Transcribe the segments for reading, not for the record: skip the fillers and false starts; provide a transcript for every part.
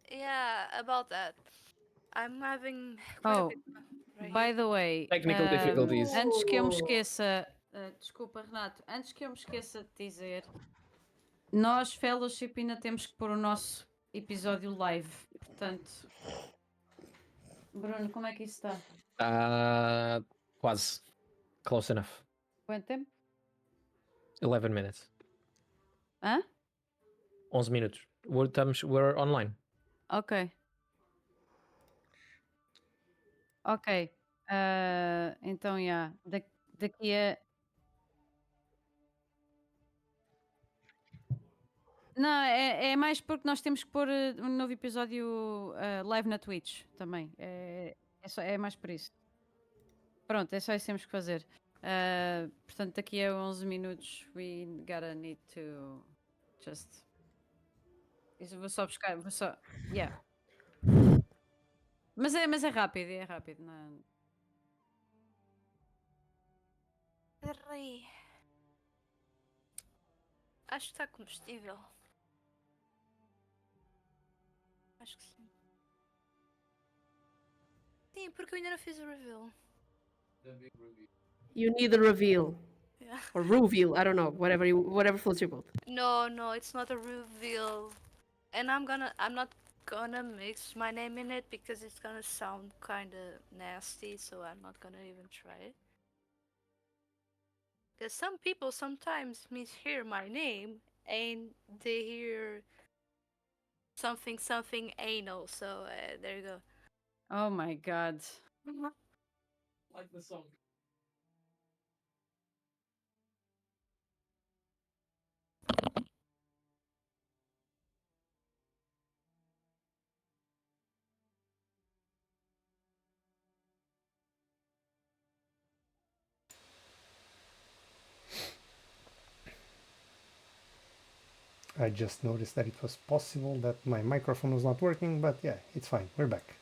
Yeah, about that. I'm having quite a Oh, bit right by here. the way, Technical difficulties. antes que eu me esqueça, desculpa, Renato, antes que eu me esqueça de dizer, nós, Fellowship, ainda temos que pôr o nosso episódio live. Portanto, Bruno, como é que isso está? Quase. Close enough. Quanto tempo? 11 minutes. Hã? 11 minutos. We're online. Ok. Ok. Então, já. Daqui a. Não, é mais porque nós temos que pôr um novo episódio live na Twitch também. É mais por isso. Pronto, é só isso que temos que fazer. Portanto, daqui a 11 minutos, we gotta need to just. Isso eu vou só buscar. Vou só. Yeah. Mas é rápido, é rápido. Não... Peraí. Acho que está combustível. Acho que sim. Sim, porque eu ainda não fiz o reveal. You need a reveal. Yeah. Or reveal, I don't know, whatever floats your boat. No, it's not a reveal. And I'm not gonna mix my name in it because it's gonna sound kinda nasty, so I'm not gonna even try it. Because some people sometimes mishear my name and they hear something anal, so there you go. Oh my god. Like the song. I just noticed that it was possible that my microphone was not working, but yeah, it's fine. We're back.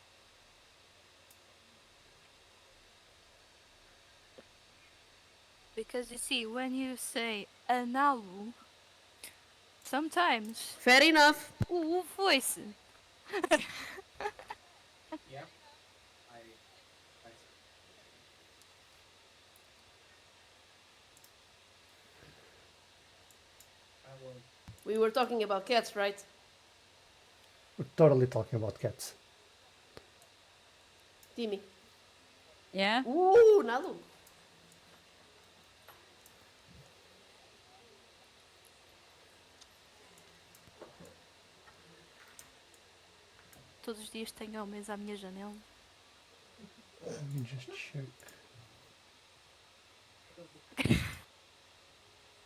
Because you see, when you say analu, sometimes Fair enough. voice. Yeah. We were talking about cats, right? We're totally talking about cats. Timmy. Yeah? Nalu. Todos os dias tenho homens à minha janela. Let me just check.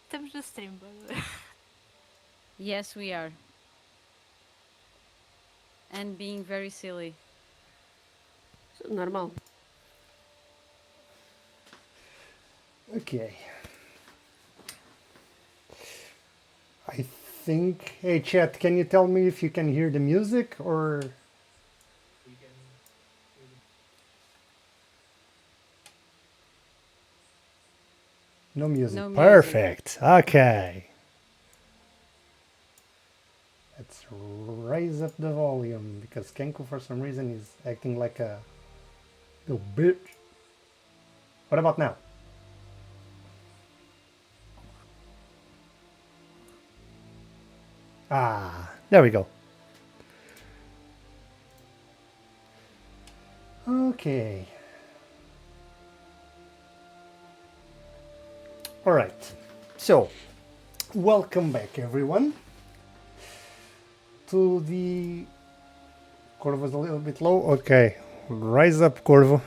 Estamos no stream, by the way. Yes, we are. And being very silly. Normal. Okay. I think... Hey, chat, can you tell me if you can hear the music or... No music. No music. Perfect. Okay. Let's raise up the volume because Kenku for some reason is acting like a little bitch. What about now? Ah, there we go. Okay. All right. So, welcome back, everyone, to the... Corvo's a little bit low. Okay, rise up, Corvo.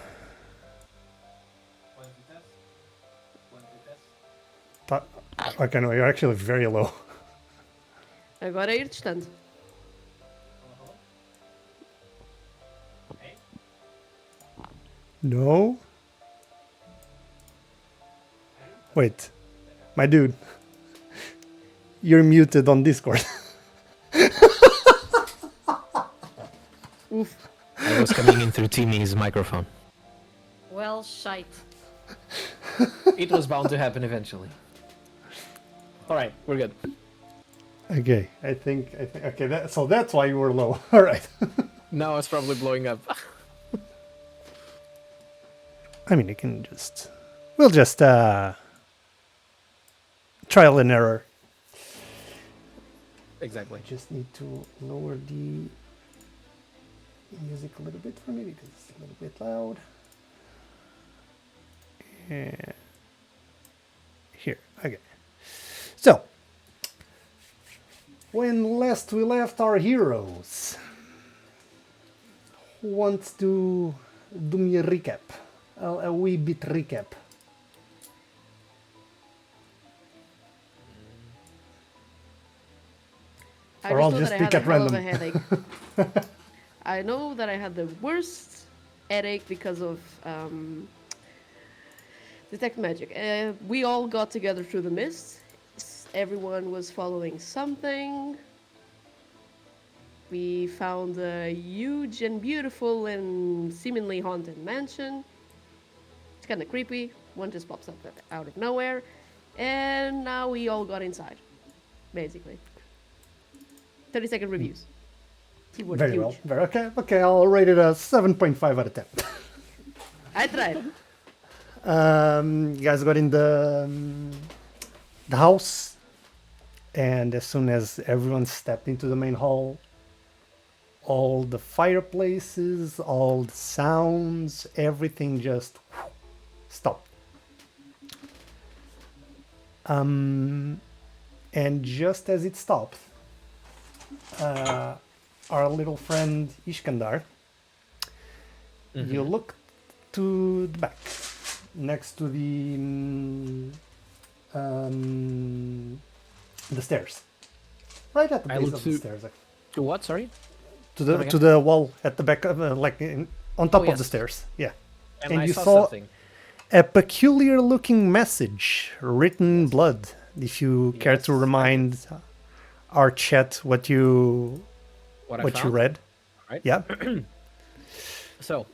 Okay, no, you're actually very low. Agora é ir testando. No. Wait, my dude, you're muted on Discord. Oof. I was coming in through Timmy's microphone. Well, shite. It was bound to happen eventually. Alright, we're good. Okay, I think okay, so that's why you were low. All right. Now it's probably blowing up. I mean, we'll just trial and error. Exactly. I just need to lower the music a little bit for me because it's a little bit loud. And here, okay. So, when last we left our heroes, who wants to do me a recap? A wee bit recap. I Or just I'll know just that I had pick a at hell of a random. headache. I know that I had the worst headache because of detect magic. We all got together through the mist. Everyone was following something. We found a huge and beautiful and seemingly haunted mansion. It's kind of creepy. One just pops up out of nowhere. And now we all got inside, basically. 30-second reviews. Keyword Very huge. well. Very okay. Okay, I'll rate it a 7.5 out of 10. I tried. You guys got in the house, and as soon as everyone stepped into the main hall, all the fireplaces, all the sounds, everything just stopped. And just as it stopped, our little friend Iskandar, you look to the back, next to the stairs, right at the I base look of the to- stairs, To what? Sorry. to Come again? the wall at the back, of, on top Oh, of the yes. stairs. Yeah, And, And I you saw, saw- something. a peculiar-looking message written in blood. If you care to Yes, I remind our chat what you What I what you found? read. Right. Yeah. So,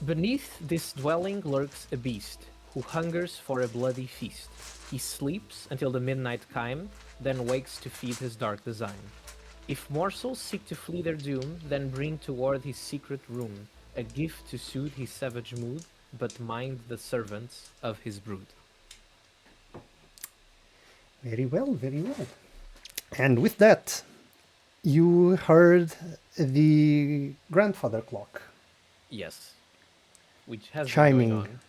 beneath this dwelling lurks a beast who hungers for a bloody feast. He sleeps until the midnight chime, then wakes to feed his dark design. If morsels seek to flee their doom, then bring toward his secret room a gift to soothe his savage mood, but mind the servants of his brood. Very well, very well. And with that, you heard the grandfather clock. Yes. Which has Chiming. been going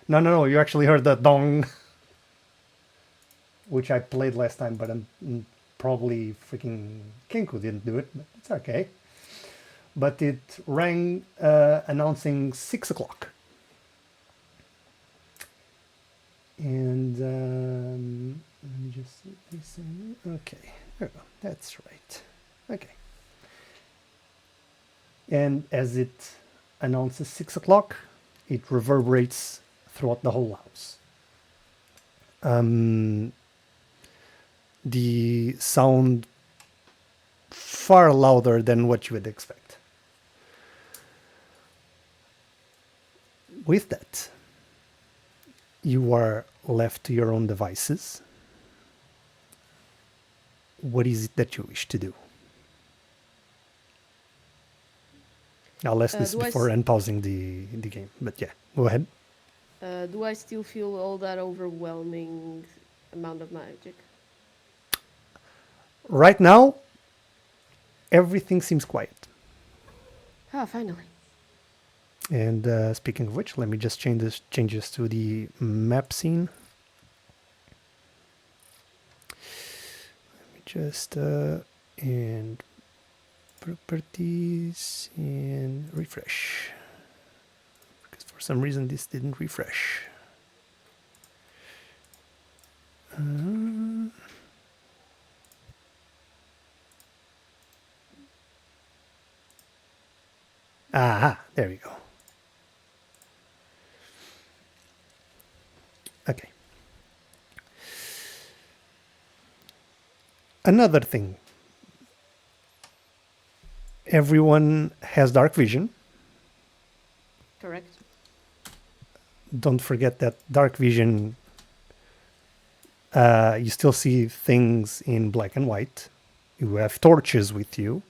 on. No. You actually heard the dong, which I played last time, but probably freaking Kenku didn't do it. But it's okay. But it rang announcing 6 o'clock. And let me just see this in. Okay, there we go. That's right. Okay. And as it announces 6 o'clock, it reverberates throughout the whole house. The sound far louder than what you would expect. With that, you are left to your own devices. What is it that you wish to do? I'll ask this do I before s- unpausing the game, but yeah, go ahead. Do I still feel all that overwhelming amount of magic? Right now, everything seems quiet. Ah, finally. And speaking of which, let me just change this to the map scene. Let me just and properties and refresh, because for some reason this didn't refresh. Aha, there we go. Okay. Another thing. Everyone has dark vision. Correct. Don't forget that dark vision You still see things in black and white. You have torches with you.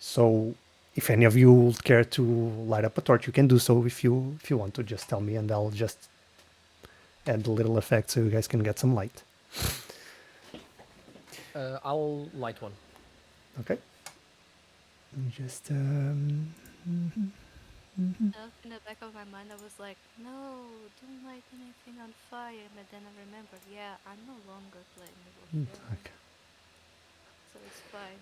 So if any of you would care to light up a torch, you can do so if you want to. Just tell me and I'll just add a little effect so you guys can get some light. I'll light one. Okay. Just In the back of my mind, I was like, no, don't light anything on fire. But then I remembered, yeah, I'm no longer playing with Theron, okay. so it's fine.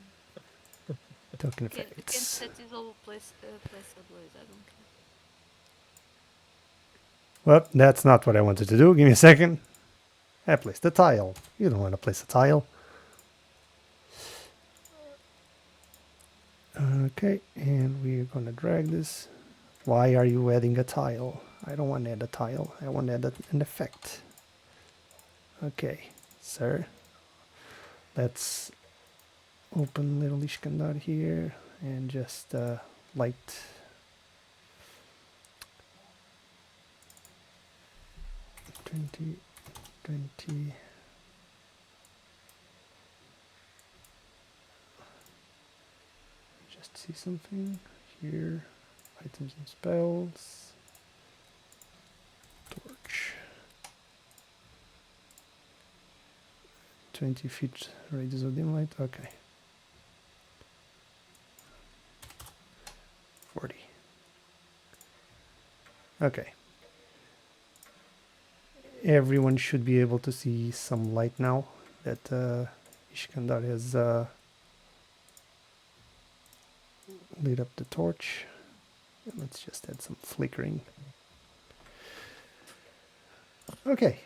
Token You can effects. set this whole place ablaze. I don't care. Well, that's not what I wanted to do. Give me a second. I placed a tile. You don't want to place a tile. Okay, and we're gonna drag this. Why are you adding a tile? I don't want to add a tile. I want to add an effect. Okay, sir. Let's open little Iskandar here and just light. Twenty. Just see something here. Items and spells. Torch. 20 feet radius of dim light. Okay. 40. Okay. Everyone should be able to see some light now that Iskandar has lit up the torch. And let's just add some flickering. Okay.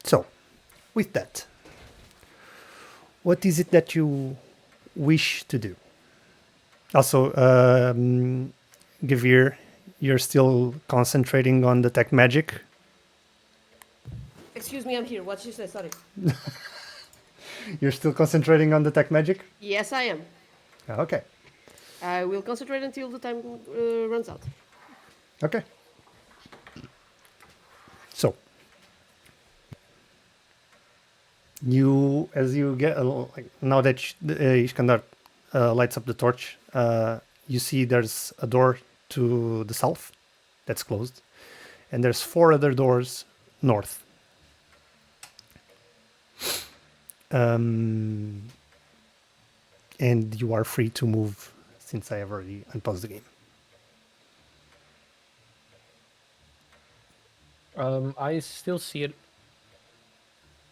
So, with that, what is it that you wish to do? Also, Guevir, you're still concentrating on detect magic. Excuse me, I'm here. What did you say? Sorry. You're still concentrating on detect magic? Yes, I am. Okay. I will concentrate until the time runs out. Okay. So, as you get now that Iskandar lights up the torch, you see there's a door to the south that's closed, and there's 4 other doors north. And you are free to move since I have already unpaused the game. I still see it.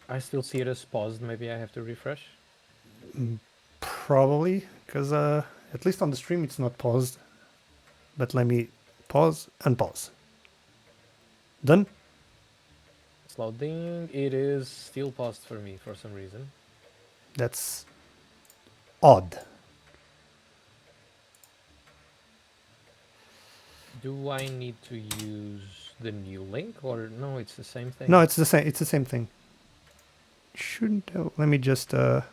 I still see it as paused. Maybe I have to refresh. Probably, because at least on the stream it's not paused. But let me pause, unpause. Done? It's loading. It is still paused for me for some reason. That's odd. Do I need to use the new link or no? It's the same thing. No, it's the same. It's the same thing. Shouldn't let me just do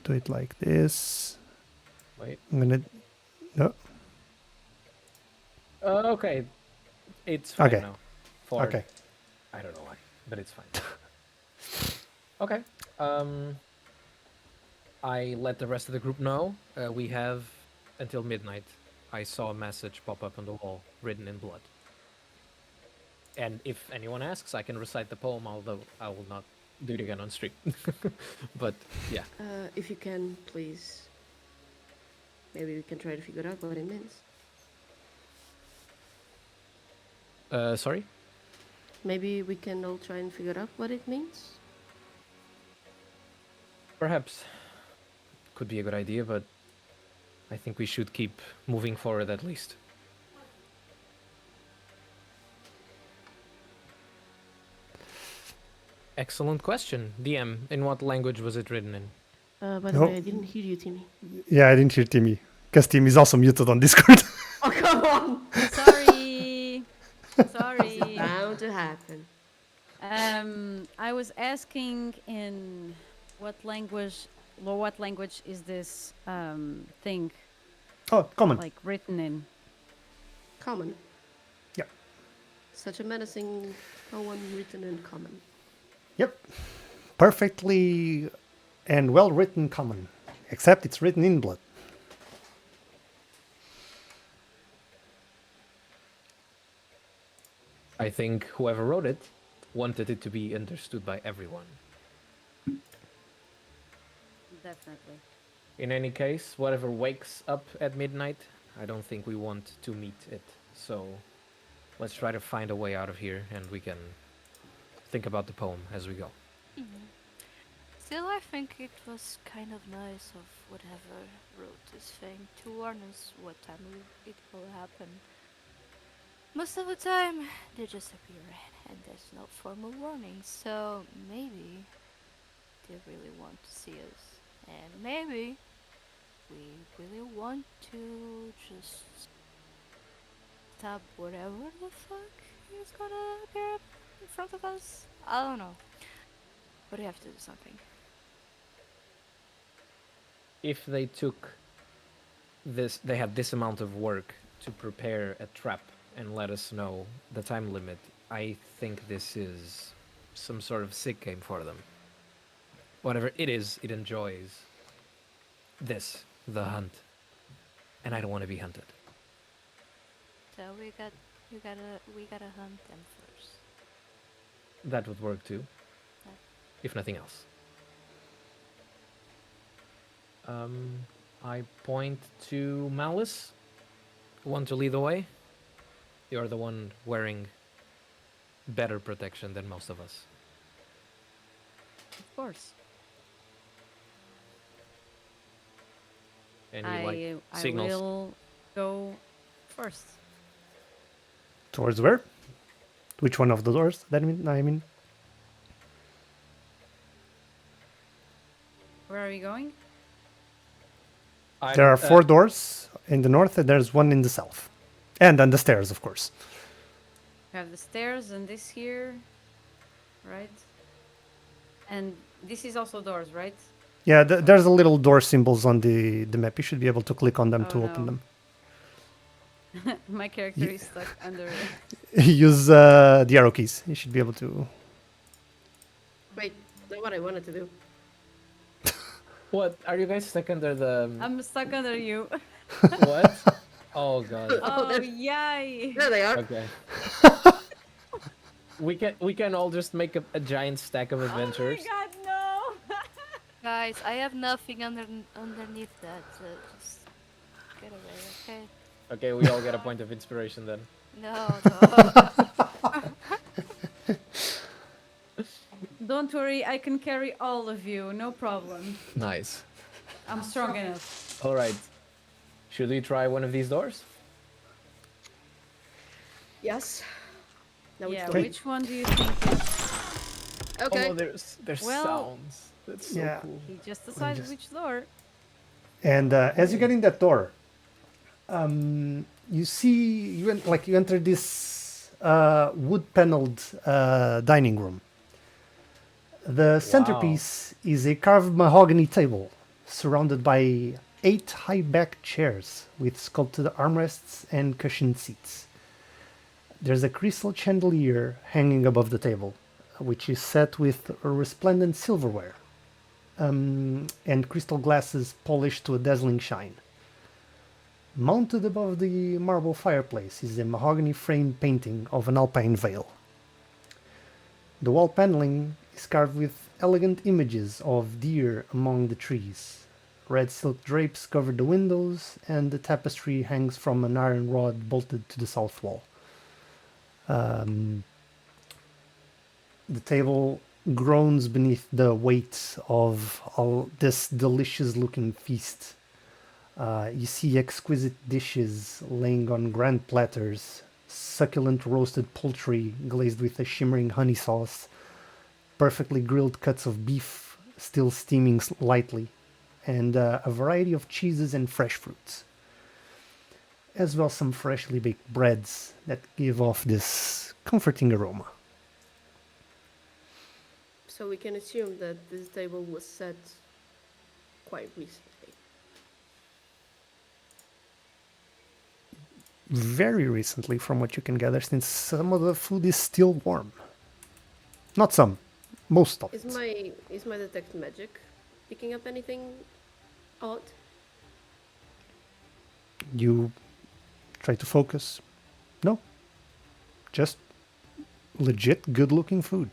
it like this. Wait. I'm gonna no. Okay. It's fine Okay. now. For Okay. I don't know why, but it's fine. Okay. I let the rest of the group know. We have until midnight. I saw a message pop up on the wall, written in blood. And if anyone asks, I can recite the poem, although I will not do it again on stream. But yeah. If you can, please. Maybe we can try to figure out what it means. Sorry? Maybe we can all try and figure out what it means. Perhaps. Could be a good idea, but I think we should keep moving forward at least. Excellent question. DM, in what language was it written in? By the No. way, I didn't hear you, Timmy. Yeah, I didn't hear Timmy because Timmy is also muted on Discord. Oh, come on! Sorry. Sorry. Bound to happen. I was asking in what language is this thing Oh, common. like written in? Common. Such a menacing poem written in common. Yep. Perfectly and well written common. Except it's written in blood. I think whoever wrote it wanted it to be understood by everyone. Definitely. In any case, whatever wakes up at midnight, I don't think we want to meet it. So let's try to find a way out of here and we can think about the poem as we go. Still, I think it was kind of nice of whatever wrote this thing to warn us what time it will happen. Most of the time, they just appear and there's no formal warning, so maybe they really want to see us. And maybe we really want to just stop whatever the fuck is gonna appear in front of us. I don't know. But we have to do something. If they took this, they had this amount of work to prepare a trap and let us know the time limit, I think this is some sort of sick game for them. Whatever it is, it enjoys this, the hunt. And I don't want to be hunted. So we gotta hunt them first. That would work too, Yeah. if nothing else. I point to Malice. Want to lead the way? You're the one wearing better protection than most of us. Of course. Any I signals? will go first. Towards where? Which one of the doors? I mean. Where are you going? There are 4 doors in the north and there's one in the south. And on the stairs, of course. We have the stairs and this here, right? And this is also doors, right? Yeah, there's a little door symbols on the map. You should be able to click on them Oh, to open no. them. My character is stuck under. Use the arrow keys. You should be able to. Wait, that's what I wanted to do. What? Are you guys stuck under the... I'm stuck under you. What? Oh god. Oh, there's- yay! There they are. Okay. we can all just make a giant stack of adventures. Oh my god, no! Guys, I have nothing underneath that. Just get away, okay? Okay, we all get a point of inspiration then. No, no. Don't worry, I can carry all of you, no problem. Nice. I'm strong enough. All right. Should we try one of these doors? Yes. Now which Yeah, door? which one do you think is... Okay. Oh, there's Well, sounds. That's so Yeah. cool. He just decided which door. And as you get in that door, you see you enter this wood-paneled dining room. The centerpiece is a carved mahogany table surrounded by 8 high-backed chairs with sculpted armrests and cushioned seats. There's a crystal chandelier hanging above the table, which is set with resplendent silverware, and crystal glasses polished to a dazzling shine. Mounted above the marble fireplace is a mahogany framed painting of an alpine vale. The wall paneling is carved with elegant images of deer among the trees. Red silk drapes cover the windows, and the tapestry hangs from an iron rod bolted to the south wall. The table groans beneath the weight of all this delicious-looking feast. You see exquisite dishes laying on grand platters, succulent roasted poultry glazed with a shimmering honey sauce, perfectly grilled cuts of beef still steaming lightly, and a variety of cheeses and fresh fruits, as well as some freshly baked breads that give off this comforting aroma. So we can assume that this table was set quite recently. very recently, from what you can gather, since some of the food is still warm. Not some, most of Is it. my detect magic picking up anything odd? You try to focus. No, just legit good-looking food.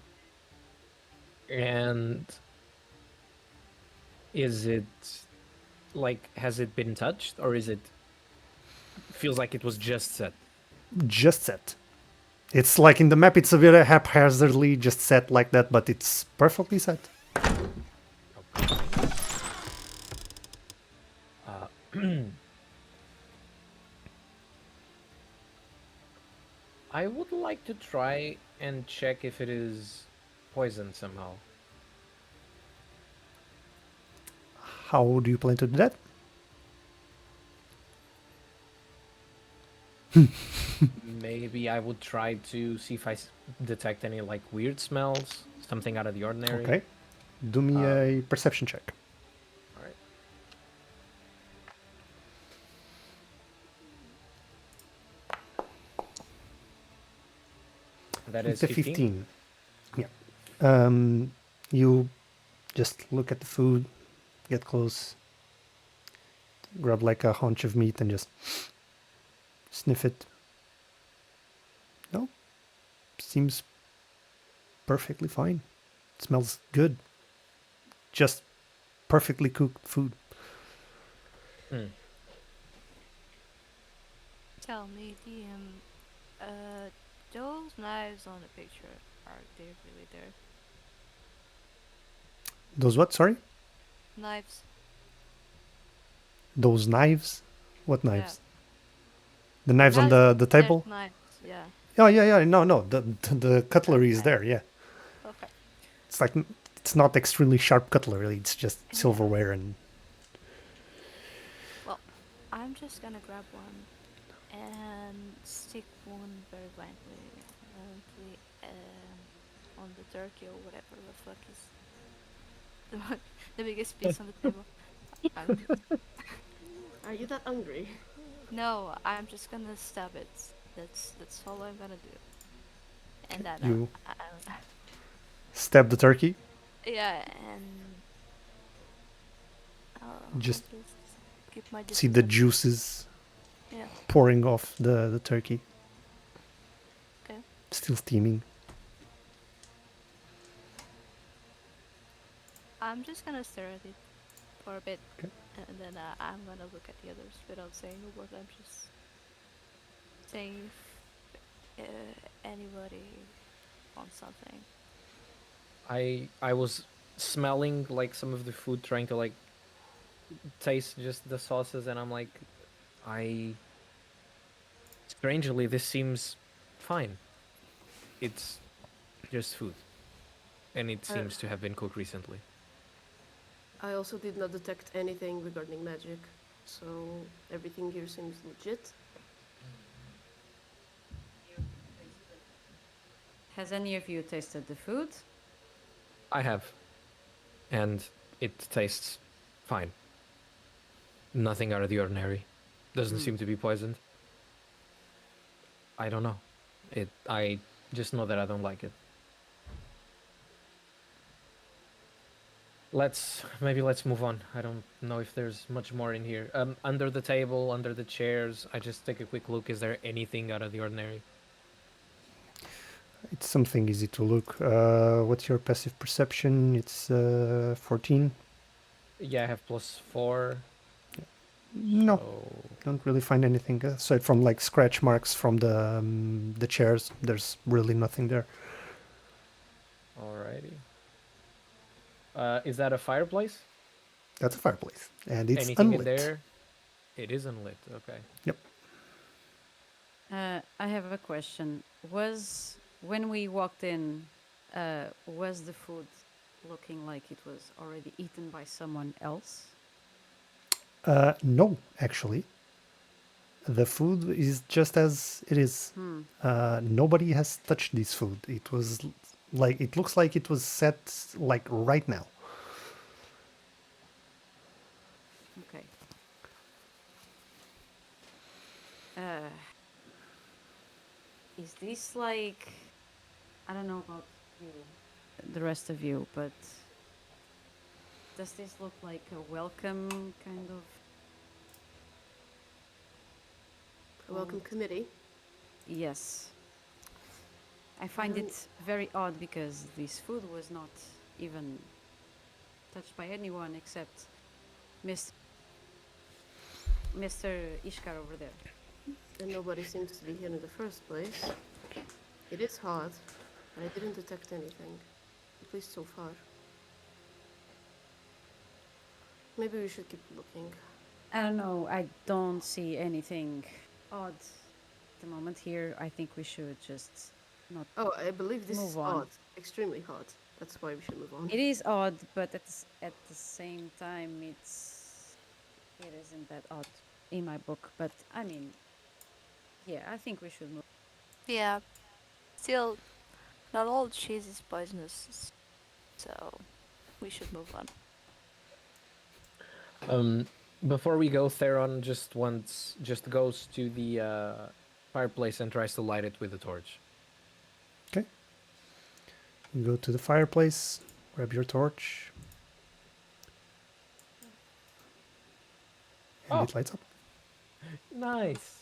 And is it like, has it been touched, or is it feels like it was just set? Just set. It's like in the map, it's a bit haphazardly just set like that, but it's perfectly set. I would like to try and check if it is poisoned somehow. How do you plan to do that? Maybe I would try to see if I detect any like weird smells, something out of the ordinary. Okay. Do me Um, a perception check. All right. That is It's a 15. 15. Yeah. You just look at the food, get close, grab like a haunch of meat and just sniff it. No, seems perfectly fine. Smells good. Just perfectly cooked food. Hmm. Tell me, DM, those knives on the picture, are they really there? Those what? Sorry? Knives? Those knives? What Yeah. knives? The knives on Knives, the there's table? knives, yeah. Oh yeah. No. The cutlery is Okay. there. Yeah. Okay. It's like it's not extremely sharp cutlery. It's just Yeah. silverware and Well, I'm just gonna grab one and stick one very violently on the turkey or whatever the fuck is the, the biggest piece on the table. Um, Are you that hungry? no, I'm just gonna stab it. That's all I'm gonna do. And then you I stab the turkey. yeah, and I'll Just keep my see distance. the juices Yeah. pouring off the turkey. Okay. Still steaming. I'm just gonna stare at it for a bit, Okay. and then I'm gonna look at the others without saying a word. I'm just saying if anybody wants something. I was smelling like some of the food, trying to like taste just the sauces, and I'm like, strangely, this seems fine. It's just food, and it seems to have been cooked recently. I also did not detect anything regarding magic, so everything here seems legit. Has any of you tasted the food? I have, and it tastes fine. Nothing out of the ordinary. Doesn't seem to be poisoned. I don't know. I just know that I don't like it. Let's move on. I don't know if there's much more in here. Under the table, under the chairs, I just take a quick look. Is there anything out of the ordinary? It's something easy to look. What's your passive perception? It's 14. Yeah, I have +4. No, So don't really find anything aside from like scratch marks from the chairs. There's really nothing there. alrighty. Is that a fireplace? That's a fireplace, and it's Anything unlit. in there? It is unlit. Okay. Yep. I have a question. Was when we walked in, was the food looking like it was already eaten by someone else? No, actually, the food is just as it is. Nobody has touched this food. It was like it looks like it was set like right now. Okay. Uh, is this like, I don't know about you, the rest of you, but does this look like a welcome kind of? A welcome committee. Yes. I find it very odd because this food was not even touched by anyone except Mr. Ishkar over there. And nobody seems to be here in the first place. It is hard, but I didn't detect anything. At least so far. Maybe we should keep looking. I don't know. I don't see anything odd at the moment here. I think we should just not. Oh, I believe this is Move on. odd. Extremely hard. That's why we should move on. It is odd, but at the same time, it isn't that odd in my book. But I mean, yeah, I think we should move. Yeah. Still, not all cheese is poisonous, so we should move on. Before we go, Theron just goes to the fireplace and tries to light it with a torch. Okay. You go to the fireplace, grab your torch. And it lights up. Nice.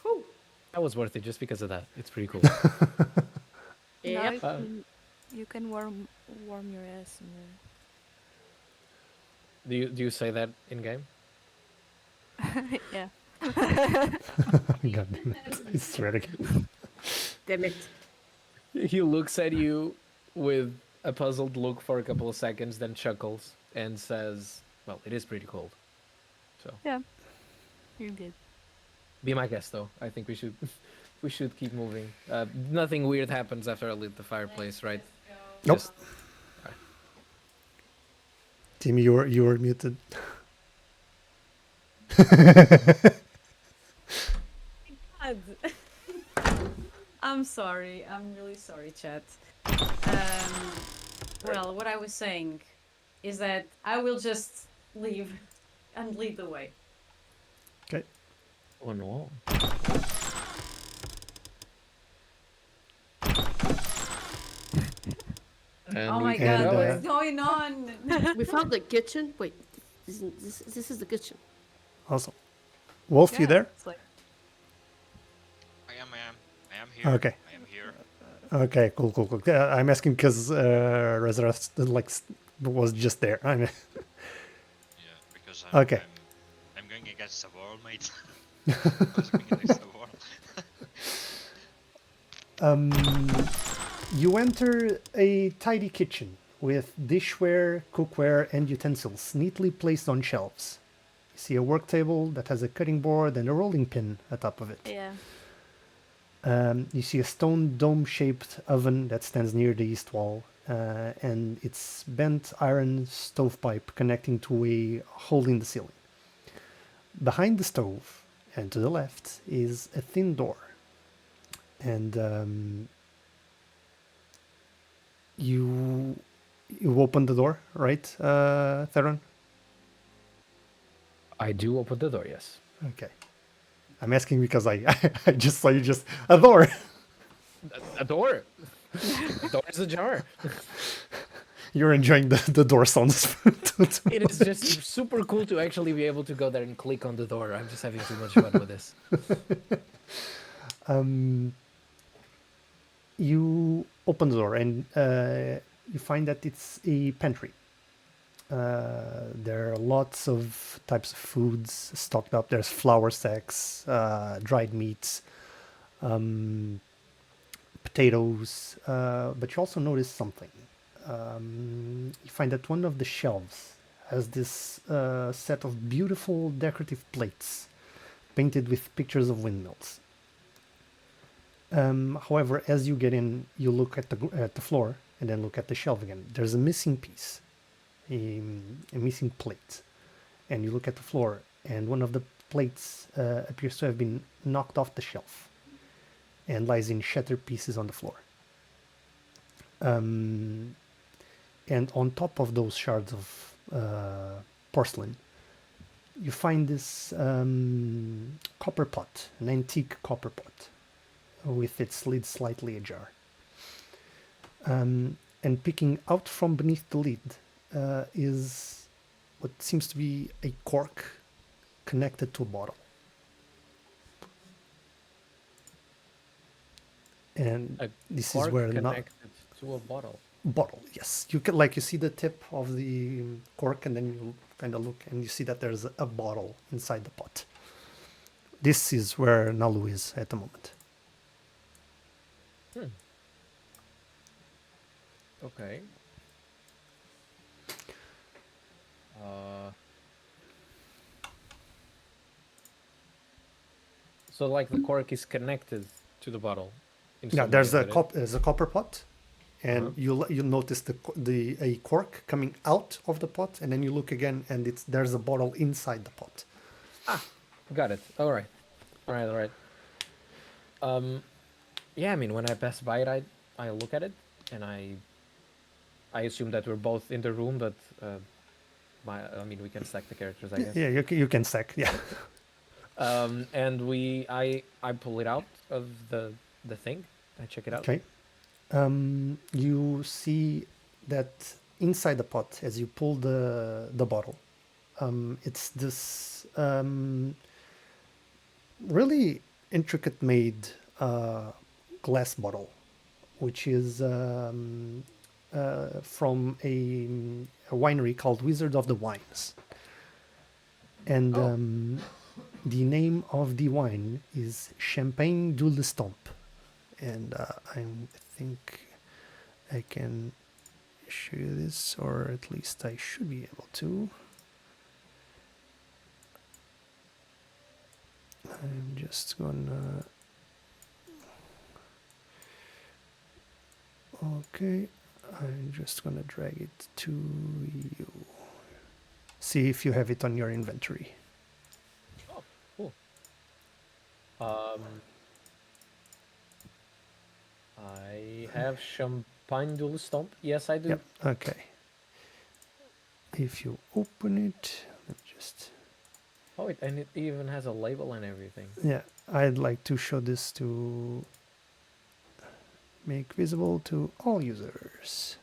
Cool. That was worth it just because of that. It's pretty cool. Now Yep. you can warm your ass in there. Do you say that in game? Yeah. God damn it. I swear to God. Damn it. He looks at you with a puzzled look for a couple of seconds, then chuckles and says, "Well, it is pretty cold." So Yeah. You did. be my guest, though. I think we should keep moving. Nothing weird happens after I lit the fireplace, right? Nope. Just- Timmy, you were muted. God. I'm sorry. I'm really sorry, chat. Well, what I was saying is that I will just leave and lead the way. Okay. Oh no. Oh my And, god, what's going on? We found the kitchen. Wait, this is the kitchen. Awesome. Wolf, you there? It's like, I am here. Okay. I am here. Okay, cool. I'm asking because Rezarath was just there. I mean, Yeah, because I'm, Okay. I'm going against the world, mate. I was going against the world. you enter a tidy kitchen with dishware, cookware, and utensils neatly placed on shelves. You see a work table that has a cutting board and a rolling pin atop of it. yeah. You see a stone dome-shaped oven that stands near the east wall, and its bent iron stovepipe connecting to a hole in the ceiling. Behind the stove, and to the left, is a thin door. And you open the door, right, Theron? I do open the door, yes. Okay. I'm asking because I just saw you just a door. A door. The door is ajar. You're enjoying the door sounds. It is just super cool to actually be able to go there and click on the door. I'm just having too much fun with this. You open the door and you find that it's a pantry. There are lots of types of foods stocked up. There's flour sacks, dried meats, potatoes, but you also notice something. You find that one of the shelves has this set of beautiful decorative plates painted with pictures of windmills. However, as you get in, you look at the floor and then look at the shelf again. There's a missing piece, a missing plate, and you look at the floor, and one of the plates appears to have been knocked off the shelf and lies in shattered pieces on the floor. And on top of those shards of porcelain, you find this copper pot, an antique copper pot, with its lid slightly ajar. And peeking out from beneath the lid is what seems to be a cork connected to a bottle. And A this is cork where connected to a bottle. bottle, yes, you can, like, you see the tip of the cork, and then you kind of look and you see that there's a bottle inside the pot. This is where Nalu is at the moment. Okay. So like the cork is connected to the bottle. In Yeah, some there's way, a is that it? there's a copper pot, and Uh-huh. you notice a cork coming out of the pot, and then you look again, and there's a bottle inside the pot. Got it. All right. All right. Yeah, I mean, when I pass by it, I look at it, and I assume that we're both in the room, but I mean, we can stack the characters, I guess. Yeah, you can stack. Yeah. And I pull it out of the thing. I check it out. Okay. You see that inside the pot, as you pull the bottle, it's this really intricate made glass bottle, which is from a winery called Wizard of the Wines. And the name of the wine is Champagne du l'Estompe. And I think I can show you this, or at least I should be able to. I'm just gonna... Okay, I'm just gonna drag it to you. See if you have it on your inventory. Oh, cool. I have Champagne du Stomp. Yes, I do. Yep, okay. If you open it, let me just... Oh, and it even has a label and everything. Yeah, I'd like to show this to make visible to all users,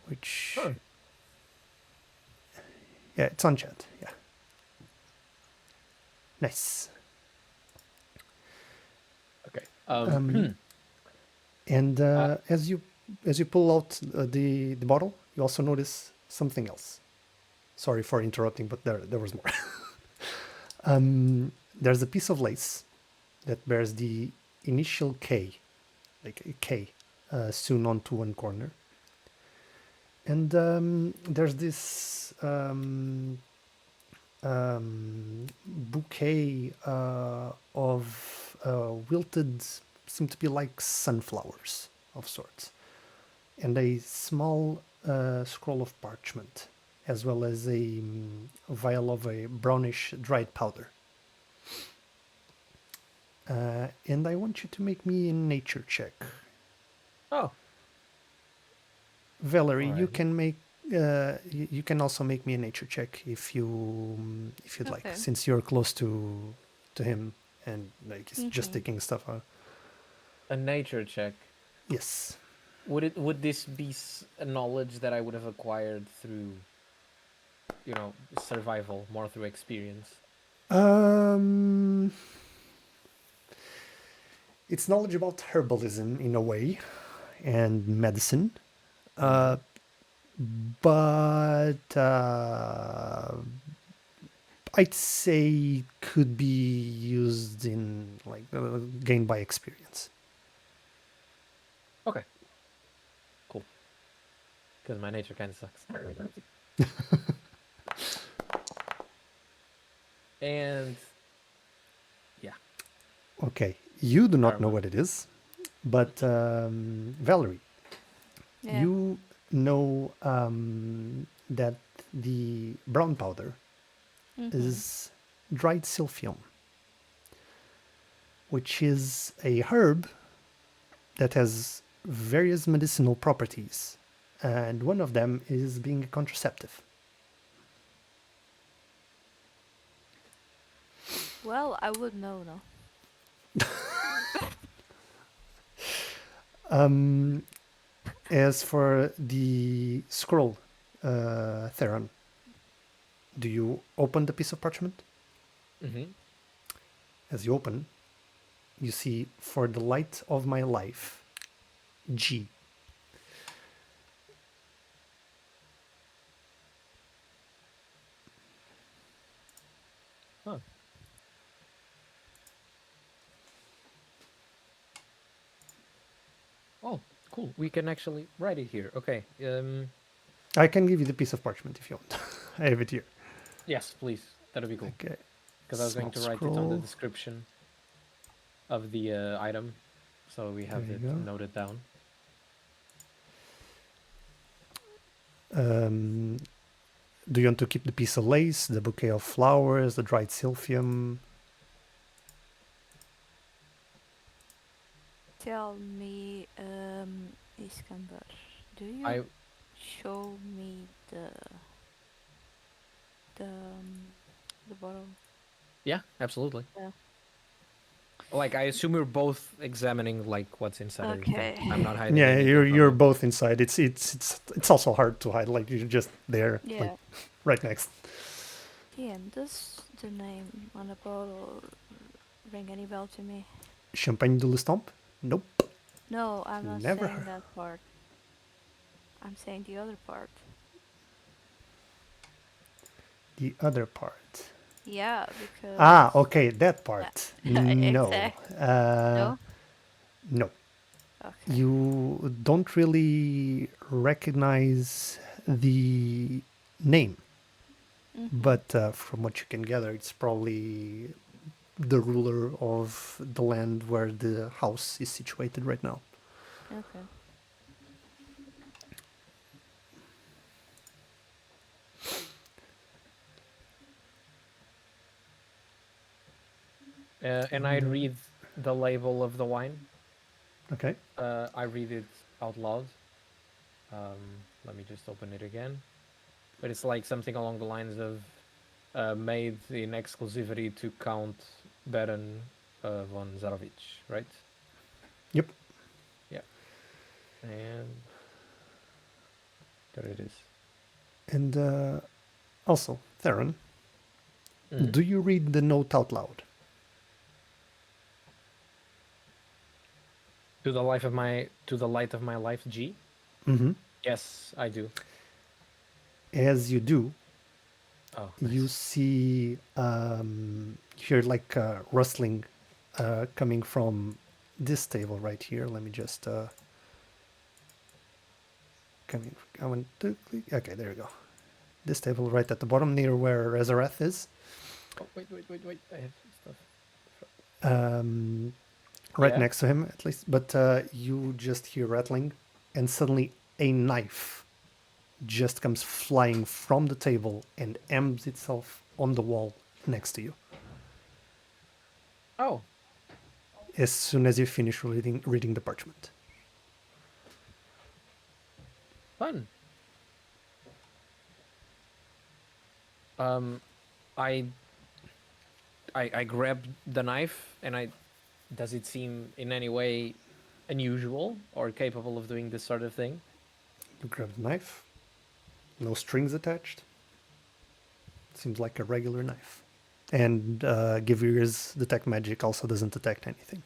which... Huh. Yeah, it's on chat, yeah. Nice. Okay. And as you pull out the bottle, you also notice something else. Sorry for interrupting, but there was more. There's a piece of lace that bears the initial K, like a K, sewn onto one corner. And there's this bouquet of wilted, seem to be like sunflowers of sorts, and a small scroll of parchment, as well as a vial of a brownish dried powder. And I want you to make me a nature check. Oh. Valerie, you Alrighty. can make you can also make me a nature check if you'd like, Okay. since you're close to him and like he's just taking stuff out. A nature check. Yes. Would this be a knowledge that I would have acquired through, survival, more through experience? It's knowledge about herbalism in a way, and medicine, but I'd say could be used in like gained by experience. Okay. Cool. Because my nature kind of sucks. And yeah. Okay, you do not know Karma. what it is, but Valerie, Yeah. you know that the brown powder is dried silphium, which is a herb that has various medicinal properties, and one of them is being a contraceptive. Well, I would know, no? As for the scroll, Theron, do you open the piece of parchment? Mm-hmm. As you open, you see "For the light of my life, G." Huh. Oh, cool. We can actually write it here. Okay. I can give you the piece of parchment if you want. I have it here. Yes, please. That'd be cool. Okay. Because I was going to Small write it on the scroll. description of the item, so we have There it you go. noted down. Do you want to keep the piece of lace, the bouquet of flowers, the dried silphium? Tell me, Iskandar, do you I show me the bottle? Yeah, absolutely. Yeah. Like, I assume we're both examining like what's inside of the thing. Okay. I'm not hiding Yeah, anything you're from both inside. It's also hard to hide. Like you're just there, Yeah. like right next. Ian, does the name on the bottle ring any bell to me? Champagne de l'Estampe? Nope. No, I'm not Never saying heard. that part. I'm saying the other part. The other part. Yeah, because... Ah, okay, that part. No. Exact. No? No. Okay. You don't really recognize the name, but from what you can gather, it's probably the ruler of the land where the house is situated right now. Okay. And I read the label of the wine. Okay. I read it out loud. Let me just open it again. But it's like something along the lines of made in exclusivity to Count Baron von Zarovich, right? Yep. Yeah. And there it is. And also, Theron, Mhm. do you read the note out loud? To the light of my life, G. Mm-hmm. Yes, I do. As you do, Oh, you nice. see, hear like rustling coming from this table right here. Let me just coming. I want to click. Okay, there we go. This table right at the bottom near where Rezarath is. Oh, wait. I have stuff. Right Yeah. next to him, at least. But you just hear rattling, and suddenly a knife just comes flying from the table and aims itself on the wall next to you. Oh, As soon as you finish reading the parchment. fun. I grab the knife and does it seem in any way unusual or capable of doing this sort of thing? You grab the knife. No strings attached. Seems like a regular knife. And Guevir's detect magic also doesn't detect anything.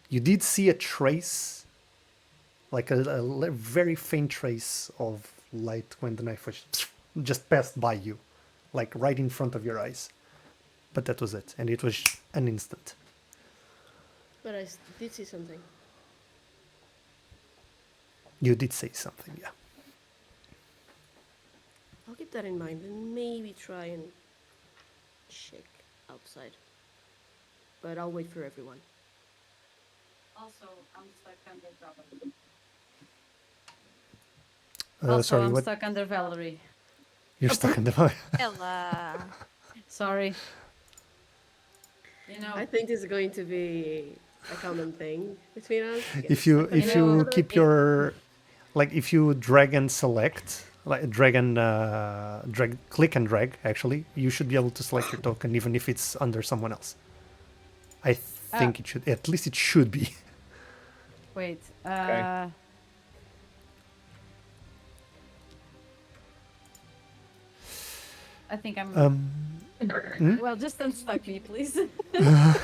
You did see a trace, like a very faint trace of light when the knife was just passed by you, like right in front of your eyes. But that was it, and it was an instant. But I did see something. You did say something, yeah. I'll keep that in mind and maybe try and check outside. But I'll wait for everyone. Also, I'm stuck under Valerie. Sorry, I'm what? stuck under Valerie. You're stuck in the. Ella. Sorry. You know, I think this is going to be a common thing between us. If you know, keep your, like if you drag and select, like drag and click and drag, actually, you should be able to select your token even if it's under someone else. I think it should. At least it should be. Wait. I think I'm. Well, just unstuck me, please. I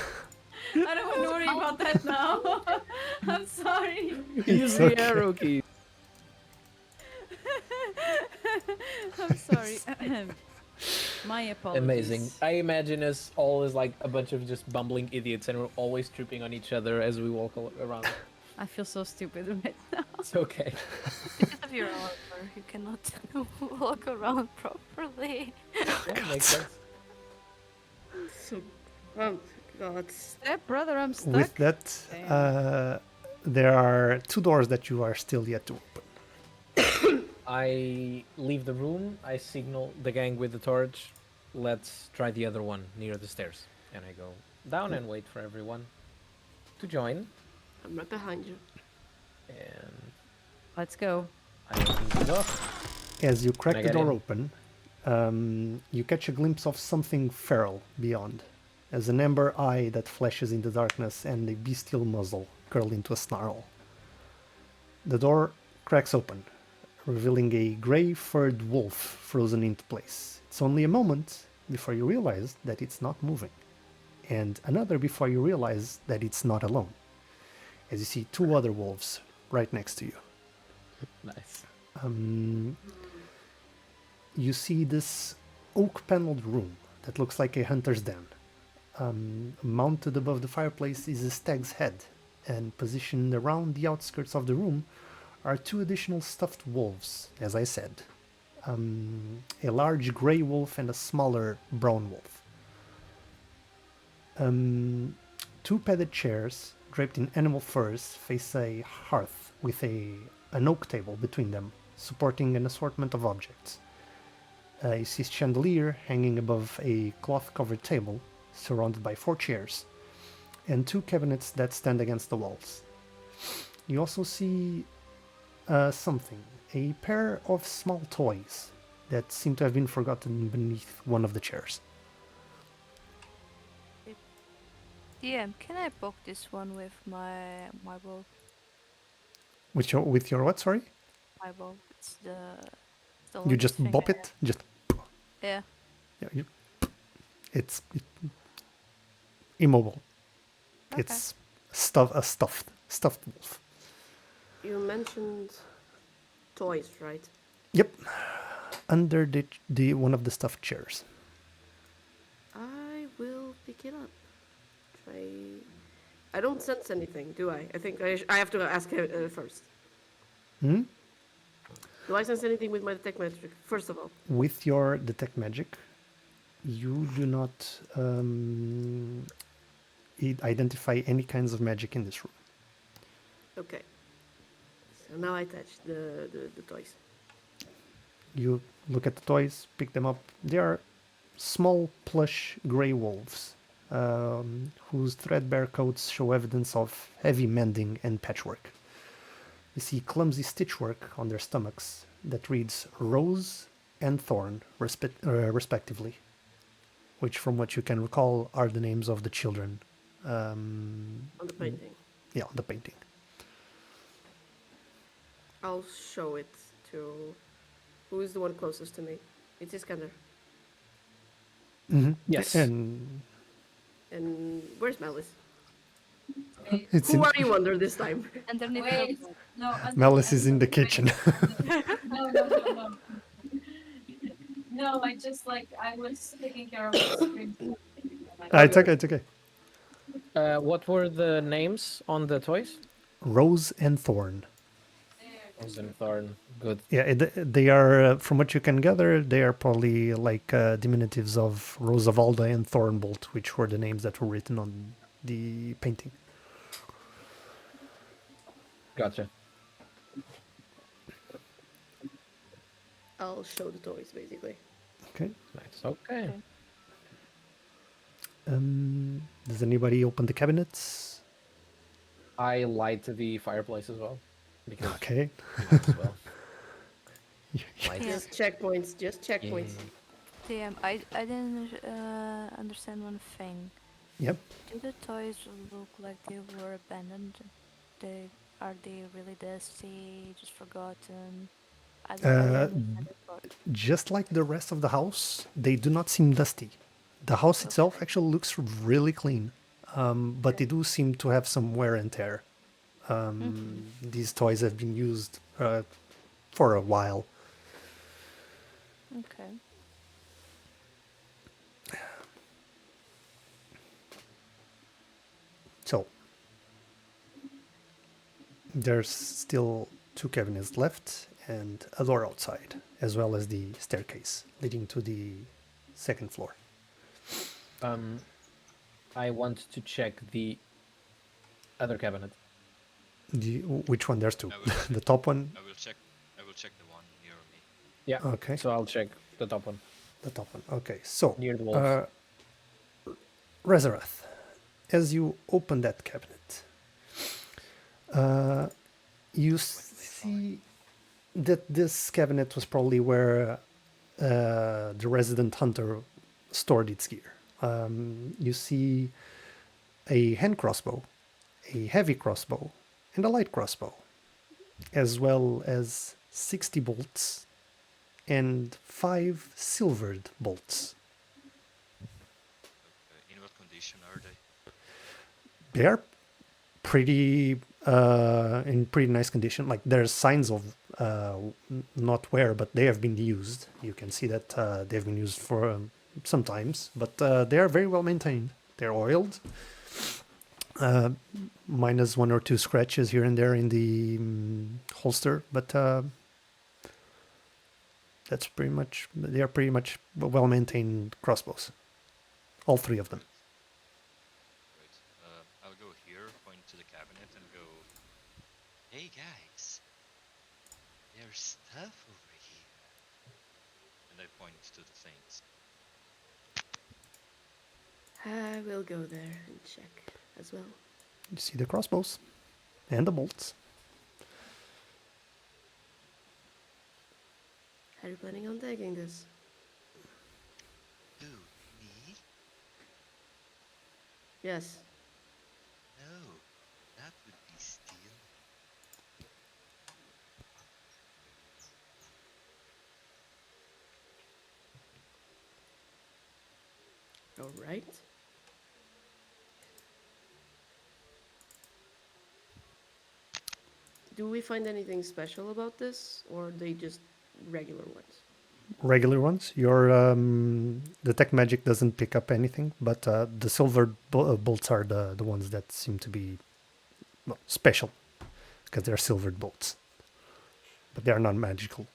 don't want to worry about that now. I'm sorry. Use okay. the arrow key. I'm sorry. My apologies. Amazing. I imagine us all as like a bunch of just bumbling idiots, and we're always tripping on each other as we walk around. I feel so stupid right now. It's okay. Because of your armor, you cannot walk around properly. Yeah, makes sense. So, oh god. Step brother, I'm stuck. With that, there are 2 doors that you are still yet to open. I leave the room. I signal the gang with the torch. Let's try the other one near the stairs. And I go down and wait for everyone to join. I'm right behind you. And Let's go. I open the door. As you crack Can I the get door in? open, you catch a glimpse of something feral beyond, as an amber eye that flashes in the darkness and a bestial muzzle curled into a snarl. The door cracks open, revealing a grey furred wolf frozen into place. It's only a moment before you realize that it's not moving, and another before you realize that it's not alone, as you see 2 other wolves right next to you. Nice. You see this oak paneled room that looks like a hunter's den. Mounted above the fireplace is a stag's head, and positioned around the outskirts of the room are 2 additional stuffed wolves, as I said. A large grey wolf and a smaller brown wolf. 2 padded chairs draped in animal furs face a hearth with an oak table between them, supporting an assortment of objects. You see a chandelier hanging above a cloth-covered table, surrounded by 4 chairs, and 2 cabinets that stand against the walls. You also see something, a pair of small toys that seem to have been forgotten beneath one of the chairs. DM, can I poke this one with my bow? With your what, sorry? My bow. It's the You longest just thing bop I it? Just have. Yeah. yeah, it's immobile. Okay. It's stuffed wolf. You mentioned toys, right? Yep. Under the one of the stuffed chairs. I will pick it up. Try. I don't sense anything, do I? I think I have to ask first. Hmm? Do I sense anything with my detect magic? First of all. With your detect magic, you do not identify any kinds of magic in this room. Okay. So now I touch the toys. You look at the toys, pick them up. They are small, plush grey wolves, whose threadbare coats show evidence of heavy mending and patchwork. You see clumsy stitchwork on their stomachs that reads Rose and Thorn, respectively, which, from what you can recall, are the names of the children. On the painting. Yeah, on the painting. I'll show it to... Who is the one closest to me? It's Iskandar. Mm-hmm. Yes. And where's Malice? it's Who are you under this time? Underneath Wait, the no. Malice is in the kitchen. No. No, I just I was taking care of the screen. It's okay, it's okay. What were the names on the toys? Rose and Thorn. Rose and Thorn. Good. Yeah, they are, from what you can gather, they are probably like diminutives of Rosavalda and Thornbolt, which were the names that were written on the painting. Gotcha. I'll show the toys, basically. Okay. Nice. Okay. Does anybody open the cabinets? I light the fireplace as well. Because Okay. might as well. Light. Yeah. Just checkpoints, just checkpoints. DM, I didn't understand one thing. Yep. Do the toys look like they were abandoned? Are they really dusty, just forgotten? I don't Uh, understand that part. just like the rest of the house, they do not seem dusty. The house itself Okay. actually looks really clean, but they Okay. do seem to have some wear and tear. Mm-hmm. These toys have been used for a while. Okay. So there's still two cabinets left and a door outside, as well as the staircase leading to the second floor. I want to check the other cabinet. Which one? There's two. I will check. The top one. I will check. I will check the one near me. Yeah. Okay. So I'll check the top one The top one. Okay. So, near the walls. Rezarath, as you open that cabinet, you see that this cabinet was probably where the resident hunter stored its gear. You see a hand crossbow, a heavy crossbow, and a light crossbow, as well as 60 bolts and 5 silvered bolts. In what condition are they? They are pretty in pretty nice condition. Like there's signs of not wear, but they have been used. You can see that they've been used for sometimes, but they are very well maintained. They're oiled, minus 1 or 2 scratches here and there in the holster, but that's pretty much. They are pretty much well maintained crossbows, all 3 of them. Right. I'll go here, point to the cabinet, and go. Hey guys, there's stuff over here. And I point to the things. I will go there and check as well. You see the crossbows and the bolts. How are you planning on taking this? Who? Me? Yes. No, that would be stealing. All right. Do we find anything special about this, or are they just regular ones? Regular ones. Your detect magic doesn't pick up anything, but the silver bolts are the ones that seem to be special because they're silvered bolts, but they are not magical.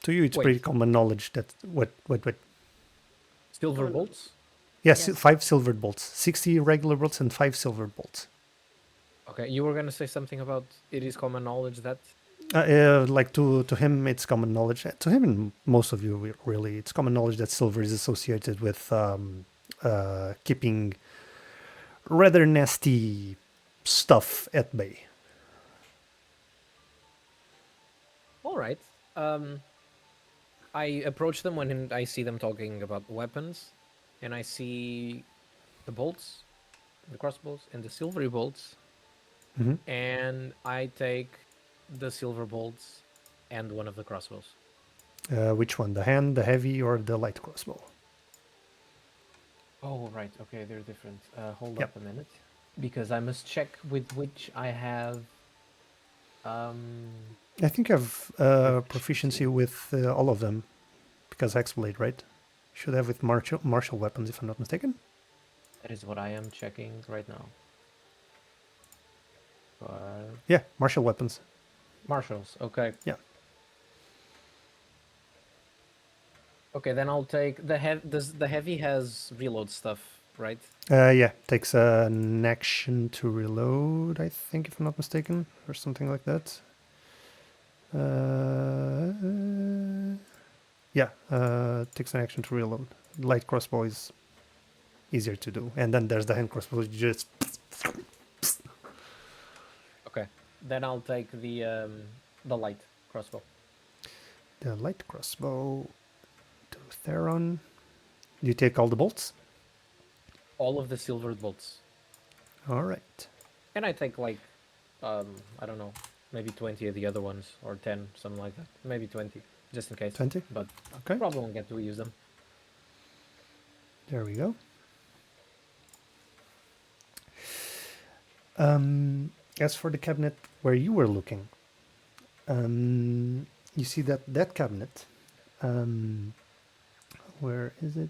To you, it's Wait. pretty common knowledge that what. Silver no. bolts? Yes, Yes. 5 silvered bolts, 60 regular bolts, and 5 silvered bolts. Okay, you were gonna say something about it is common knowledge that. Like to him, it's common knowledge. To him and most of you, really, it's common knowledge that silver is associated with keeping rather nasty stuff at bay. All right. I approach them when I see them talking about weapons, and I see the bolts, the crossbows, and the silvery bolts, and I take the silver bolts and one of the crossbows. Which one? The hand, the heavy, or the light crossbow? Oh, right. Okay, they're different. Hold Yep. up a minute, because I must check with which I have. I think I've proficiency with all of them, because Hexblade, right? Should have with martial weapons, if I'm not mistaken. That is what I am checking right now. Yeah, martial weapons. Marshals. Okay. Yeah. Okay, then I'll take the the heavy has reload stuff, right? Yeah, takes an action to reload, I think, if I'm not mistaken, or something like that. Yeah, takes an action to reload. Light crossbow is easier to do, and then there's the hand crossbow. You just Okay. Then I'll take the light. crossbow. The light crossbow to Theron. You take all the bolts? All of the silvered bolts. All right. And I take like, I don't know, maybe 20 of the other ones, or 10, something like that. Maybe 20, just in case. 20? But Okay. probably won't get to use them. There we go. As for the cabinet where you were looking, you see that cabinet. Where is it?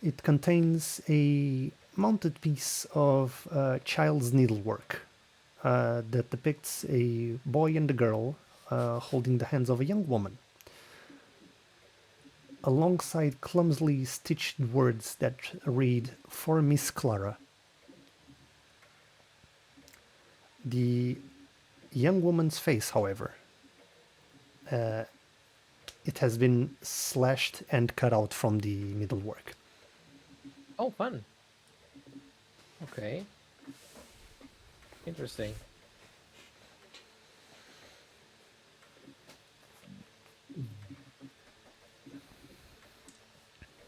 It contains a mounted piece of child's needlework that depicts a boy and a girl holding the hands of a young woman, alongside clumsily stitched words that read, "For Miss Clara." The young woman's face, however, it has been slashed and cut out from the needlework. Oh, fun. Okay. Interesting.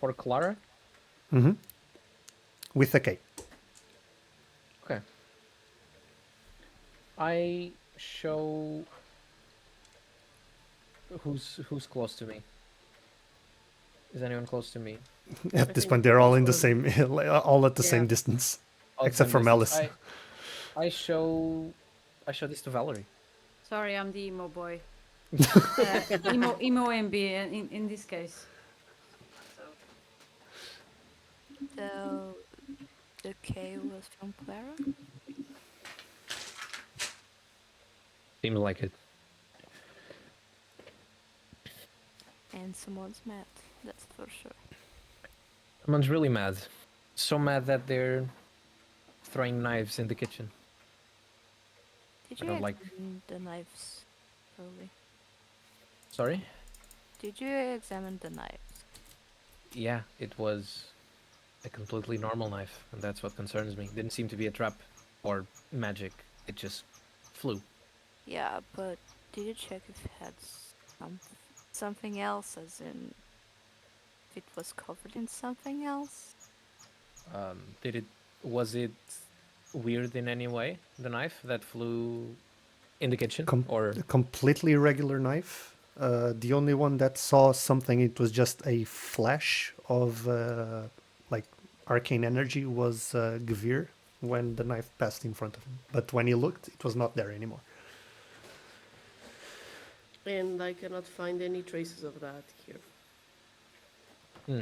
For Clara? Mm-hmm. With a K. Okay. I show who's close to me. Is anyone close to me? At this think point, they're all in the most of same, all at the Yeah. same distance, Oh, except same for distance. Malice. I show this to Valerie. Sorry, I'm the emo boy. Emo MB in this case. So the K was from Clara? Seems like it. And someone's mad, that's for sure. Someone's really mad. So mad that they're throwing knives in the kitchen. Did I you don't like- examine the knives early? Sorry? Did you examine the knives? Yeah, it was a completely normal knife, and that's what concerns me. Didn't seem to be a trap or magic. It just flew. Yeah, but did you check if it had something else, as in if it was covered in something else? Was it weird in any way, the knife that flew in the kitchen? Or A completely regular knife. The only one that saw something, it was just a flash of like arcane energy, was Guevir when the knife passed in front of him. But when he looked, it was not there anymore. And I cannot find any traces of that here. Hmm.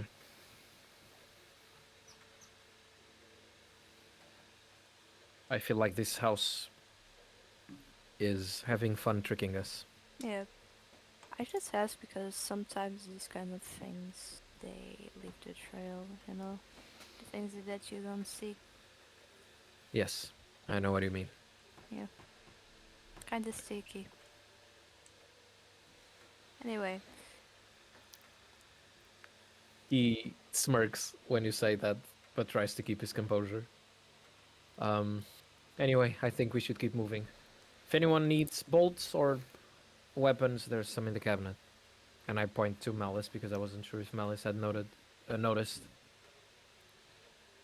I feel like this house is having fun tricking us. Yeah. I just ask because sometimes these kind of things, they leave the trail, you know? The things that you don't see. Yes, I know what you mean. Yeah. Kinda sticky. Anyway, He smirks when you say that, but tries to keep his composure. Anyway, I think we should keep moving. If anyone needs bolts or weapons, there's some in the cabinet. And I point to Malice because I wasn't sure if Malice had noticed.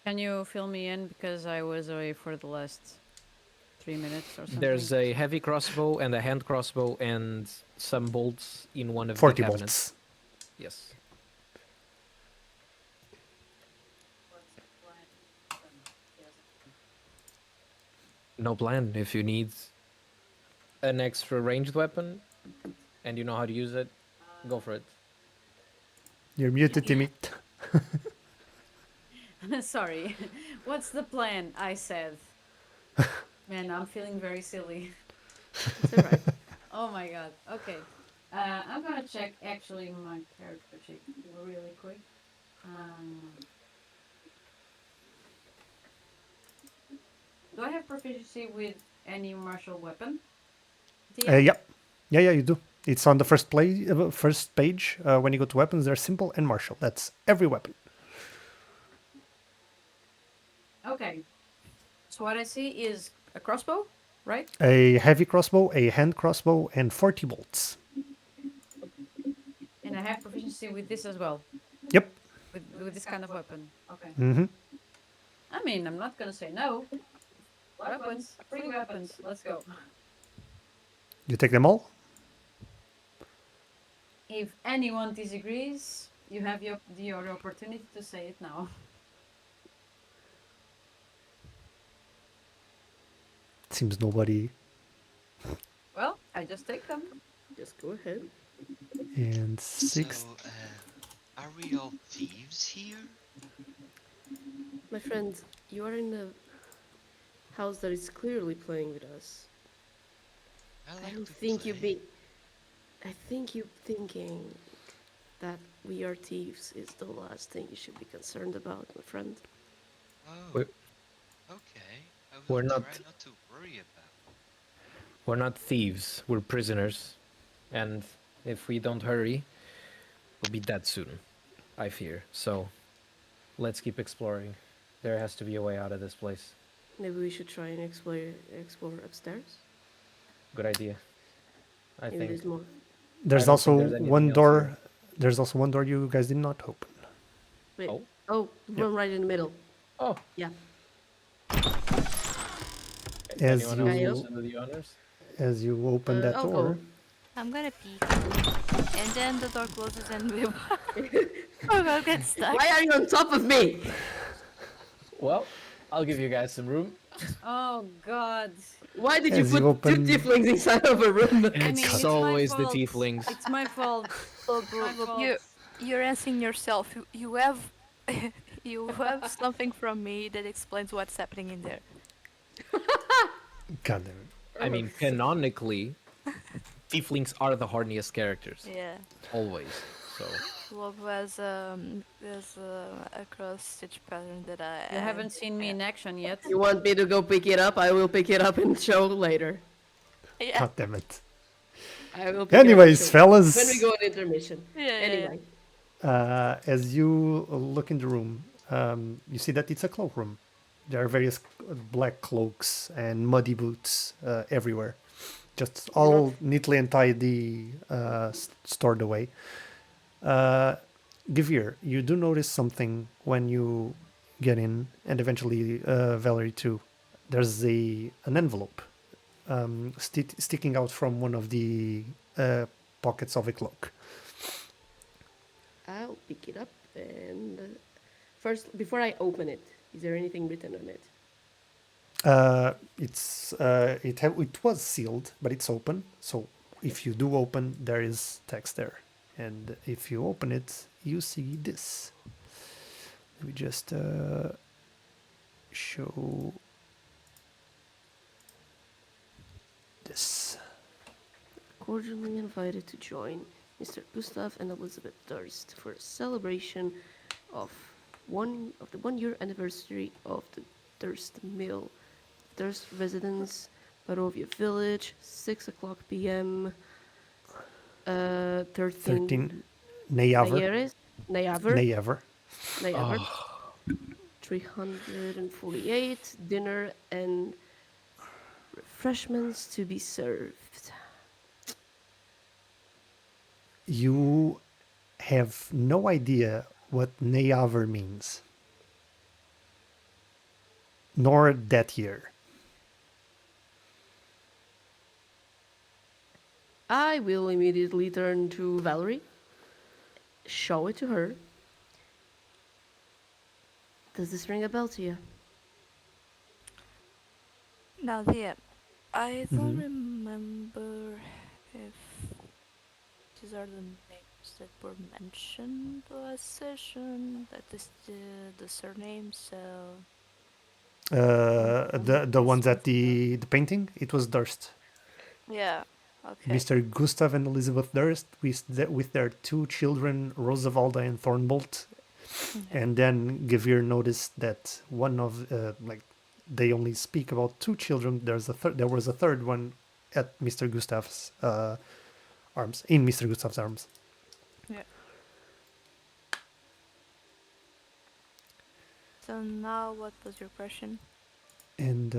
Can you fill me in because I was away for the last 3 minutes or something? There's a heavy crossbow and a hand crossbow and some bolts in one of 40 the cabinets. bolts. Yes. No plan. If you need an extra ranged weapon and you know how to use it, go for it. You're muted, Timmy. Sorry. What's the plan? I said. Man, I'm feeling very silly. it's alright. Oh my god. Okay. I'm gonna check actually my character sheet really quick. Do I have proficiency with any martial weapon? Yeah. Yeah, you do. It's on the first page. When you go to weapons, they're simple and martial. That's every weapon. Okay. So what I see is a crossbow, right? A heavy crossbow, a hand crossbow, and 40 bolts. And I have proficiency with this as well, Yep. with this kind of weapon. Okay. Mm-hmm. I mean, I'm not gonna say no. Weapons, free weapons. Let's go. You take them all? If anyone disagrees, you have your opportunity to say it now. Seems nobody. Well, I just take them. Just go ahead. And 6. So, are we all thieves here? My friend, you are in a house that is clearly playing with us. I I like don't to think you play. be. I think you thinking that we are thieves is the last thing you should be concerned about, my friend. Oh, We're, okay. I we're will not- try not to worry about. we're not thieves. We're prisoners, and if we don't hurry, we'll be dead soon. I fear. So, let's keep exploring. There has to be a way out of this place. Maybe we should try and explore upstairs. Good idea. I Maybe think. there's more. There's don't also think there's anything one else door. here. There's also one door you guys did not open. Wait. Oh. Oh, the one right in the middle. Oh. Yeah. As Anyone else you- wants to do the honors? As you open that I'll door, go. I'm gonna peek. And then the door closes and we will get stuck. Why are you on top of me? Well, I'll give you guys some room. Oh God. Why did you As you put two open- tieflings inside of a room? I mean, It's it's my always the fault. tieflings. It's my fault. Look, My look, fault. you're answering yourself. You have you have something from me that explains what's happening in there. God damn it. I mean, canonically, tieflings are the horniest characters. Yeah. Always. So, Love has a cross stitch pattern that I You haven't seen me in action yet. You want me to go pick it up? I will pick it up and show later. Yeah. God damn it. I will. Pick it up and Anyways, show fellas. when we go on intermission. Yeah, Anyway. As you look in the room, you see that it's a cloakroom. There are various black cloaks and muddy boots everywhere, just all neatly and tidy, stored away. Guevir, you do notice something when you get in, and eventually Valerie too. There's an envelope sticking out from one of the pockets of a cloak. I'll pick it up and first, before I open it, is there anything written on it? It was sealed, but it's open. So if you do open, there is text there, and if you open it, you see this. Let me just show this. Cordially invited to join Mr. Gustav and Elizabeth Durst for a celebration of the 1 year anniversary of the Durst Mill. Durst residence, Barovia Village, 6 o'clock p.m. 13 Nayaver. Nayaver. Nayaver. 348 dinner and refreshments to be served. You have no idea what Nayaver means, nor that year. I will immediately turn to Valerie, show it to her. Does this ring a bell to you? Now, yeah, I don't remember if these are the names that were mentioned last session. That is the surname. So The ones at the painting, it was Durst. yeah, okay. Mr. Gustav and Elizabeth Durst with their two children, Rosavalda and Thornbolt. Okay. And then Guevir noticed that one of they only speak about two children. There was a third one at Mr. Gustav's arms, in Mr. Gustav's arms. Yeah. So now, what was your question? And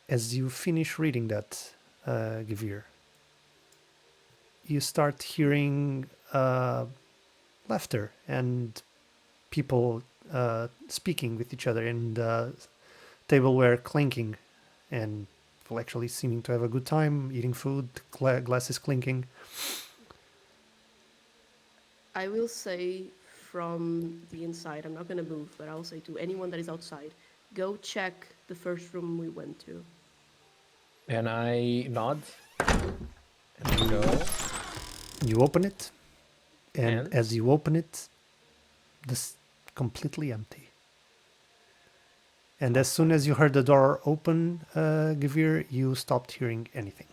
as you finish reading that, Guevir, you start hearing laughter and people speaking with each other, and tableware clinking, and people actually seeming to have a good time, eating food, glasses clinking. I will say from the inside, I'm not gonna move, but I'll say to anyone that is outside, go check the first room we went to. And I nod. And I go. You open it, and And? as you open it, this completely empty. And as soon as you heard the door open, Guevir, you stopped hearing anything.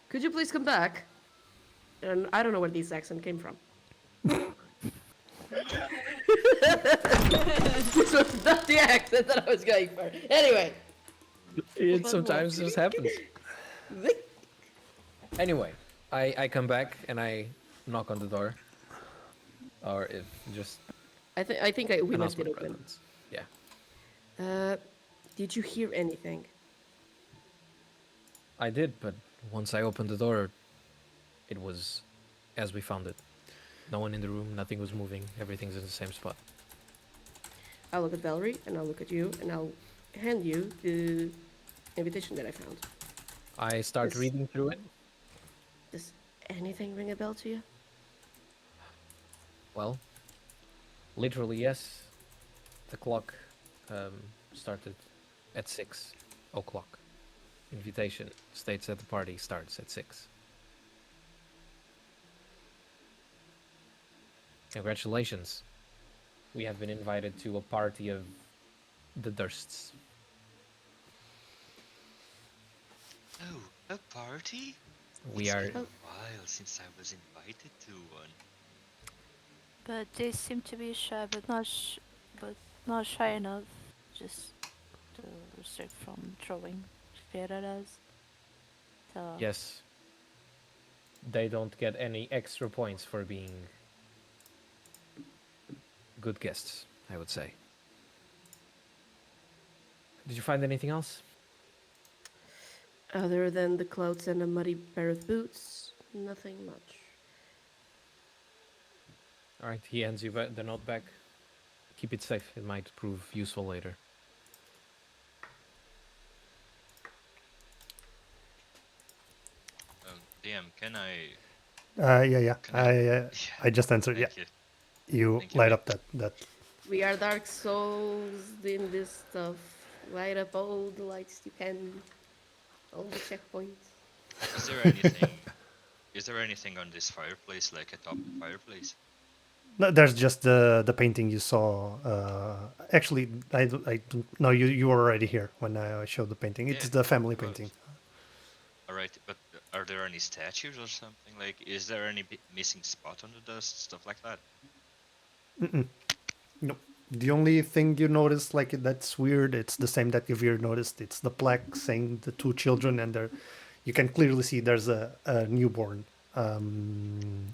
Could you please come back? And I don't know where this accent came from. This was not the accent that I was going for. Anyway. It sometimes just happens. Anyway, I come back and I knock on the door. Or if just I think we announce left my it open. presence. Yeah. Did you hear anything? I did, but once I opened the door, it was as we found it. No one in the room, nothing was moving, everything's in the same spot. I'll look at Valerie, and I'll look at you, and I'll hand you the invitation that I found. I start Yes. reading through it. Does anything ring a bell to you? Well, literally, yes. The clock started at 6 o'clock. Invitation states that the party starts at 6. Congratulations. We have been invited to a party of the Dursts. Oh, a party? We It's are... been a while since I was invited to one. But they seem to be shy, but not shy enough, just to restrict from throwing shit at us. So Yes. They don't get any extra points for being good guests, I would say. Did you find anything else? Other than the clothes and a muddy pair of boots, nothing much. All right, he hands you the note back. Keep it safe. It might prove useful later. DM, can I? Yeah. Can I? I just answered. Yeah, Thank you. you Thank you, light mate. up that. We are dark souls in this stuff. Light up all the lights you can. All the checkpoints. Is there anything? Is there anything on this fireplace, like atop the fireplace? No, there's just the painting you saw. Actually, I don't. No, you were already here when I showed the painting. It's Yeah, the family well, painting. all right, but are there any statues or something? Like, is there any missing spot on the dust, stuff like that? No, the only thing you notice like that's weird. It's the same that Guevir noticed. It's the plaque saying the two children, and there, you can clearly see there's a newborn. And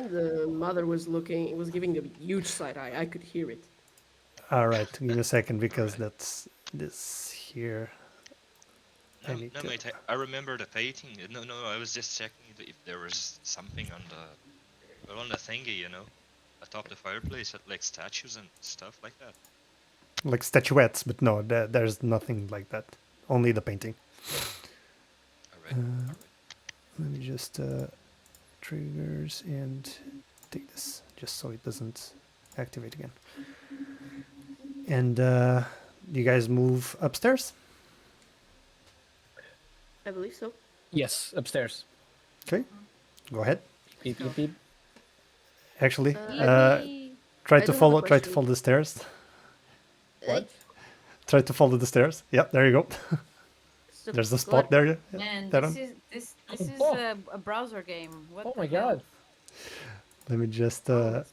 the mother was giving a huge side eye. I could hear it. All right, give me a second because Alright. that's this here. I No, need no, to. mate. I remember the painting. No, I was just checking if there was something on the thingy, atop the fireplace, like statues and stuff like that. Like statuettes, but no, there's nothing like that. Only the painting. All right, all right. Let me just triggers and take this just so it doesn't activate again. And you guys move upstairs? I believe so. Yes, upstairs. Okay, go ahead. Beep, beep, beep. Actually, Yippee! try I to do have a follow. Try to question. follow the stairs. What? Try to follow the stairs. Yep, there you go. So There's a spot what- there. Yeah, Man, that this one. is this is Oh. a browser game. What Oh the my hell? god. Let me just Oh,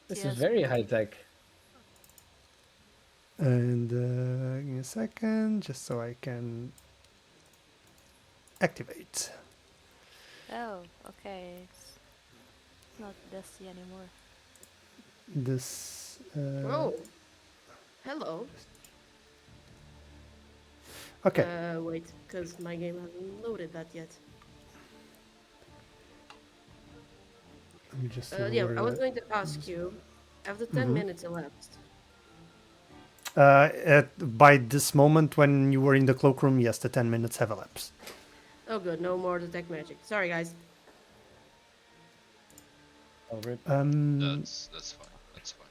This is yes, very but- high tech. and give me a second, just so I can activate. Oh, okay. It's not dusty anymore. This Oh, Hello. Okay. Wait, because my game hasn't loaded that yet. Let me just see Yeah, where I was going to ask you, have the 10 minutes elapsed? by this moment when you were in the cloakroom, yes, the 10 minutes have elapsed. Oh, good, no more detect magic. Sorry, guys. Oh, rip. That's fine. That's fine.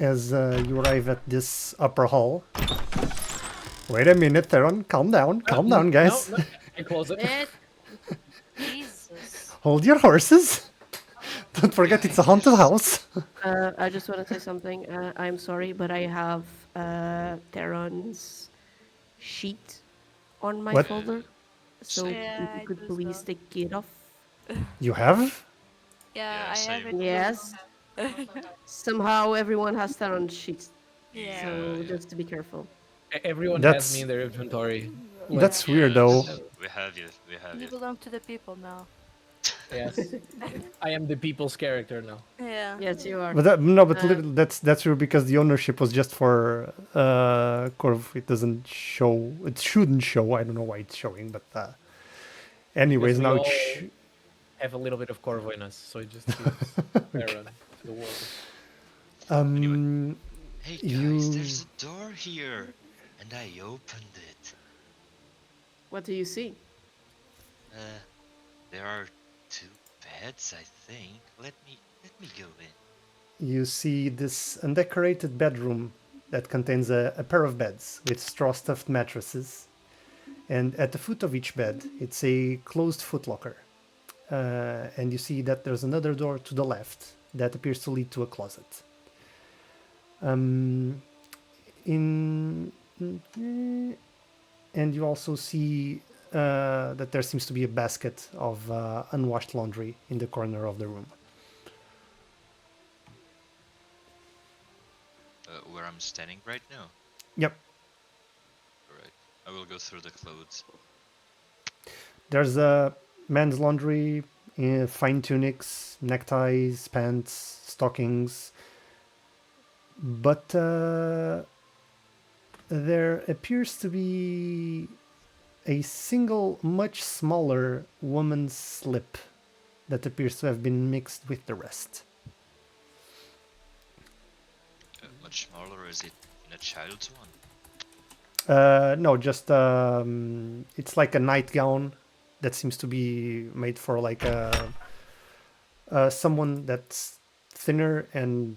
As you arrive at this upper hall. Wait a minute, Theron. Calm down, guys. No, I close it. Eh, Jesus. Hold your horses. Don't forget it's a haunted house. I just want to say something. I'm sorry, but I have Theron's sheet on my What? folder. So Same. Yeah, if you I could do please so. take it off. You have? Yeah, Yeah, I have same. it. Yes. Somehow everyone has Theron's sheets. Yeah. So Yeah. just to be careful. Everyone has me That's in their inventory. that's weird though. Yes, we have you. We have You you. belong to the people now. Yes. I am the people's character now. Yeah. Yes, you are. But no, but Uh, that's weird because the ownership was just for Corv. It doesn't show. It shouldn't show. I don't know why it's showing, but anyways, Because we now all have a little bit of Corvo in us, so it just gives Aaron to the world. um Hey guys, you there's a door here, and I opened it. what do you see? Uh, there are two beds, I think. Let me go in. you see this undecorated bedroom that contains a pair of beds with straw stuffed mattresses, and at the foot of each bed, it's a closed footlocker. And you see that there's another door to the left that appears to lead to a closet. In and you also see that there seems to be a basket of unwashed laundry in the corner of the room. Where I'm standing right now. Yep, Alright, I will go through the clothes. there's men's laundry, fine tunics, neckties, pants, stockings, but there appears to be a single, much smaller woman's slip that appears to have been mixed with the rest. Much smaller, is it in a child's one? No, just it's like a nightgown that seems to be made for like someone that's thinner and,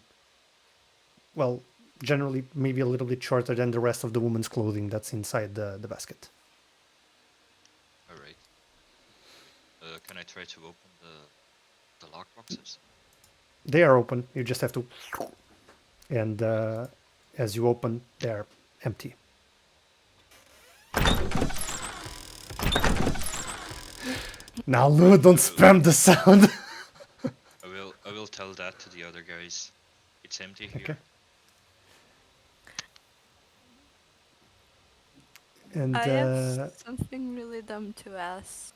well, generally maybe a little bit shorter than the rest of the woman's clothing that's inside the basket. Alright. Can I try to open the lock boxes? They are open. You just have to, and as you open, they're empty. Now, Lou, don't spam the sound. I will tell that to the other guys. It's empty here. Okay. And I have something really dumb to ask.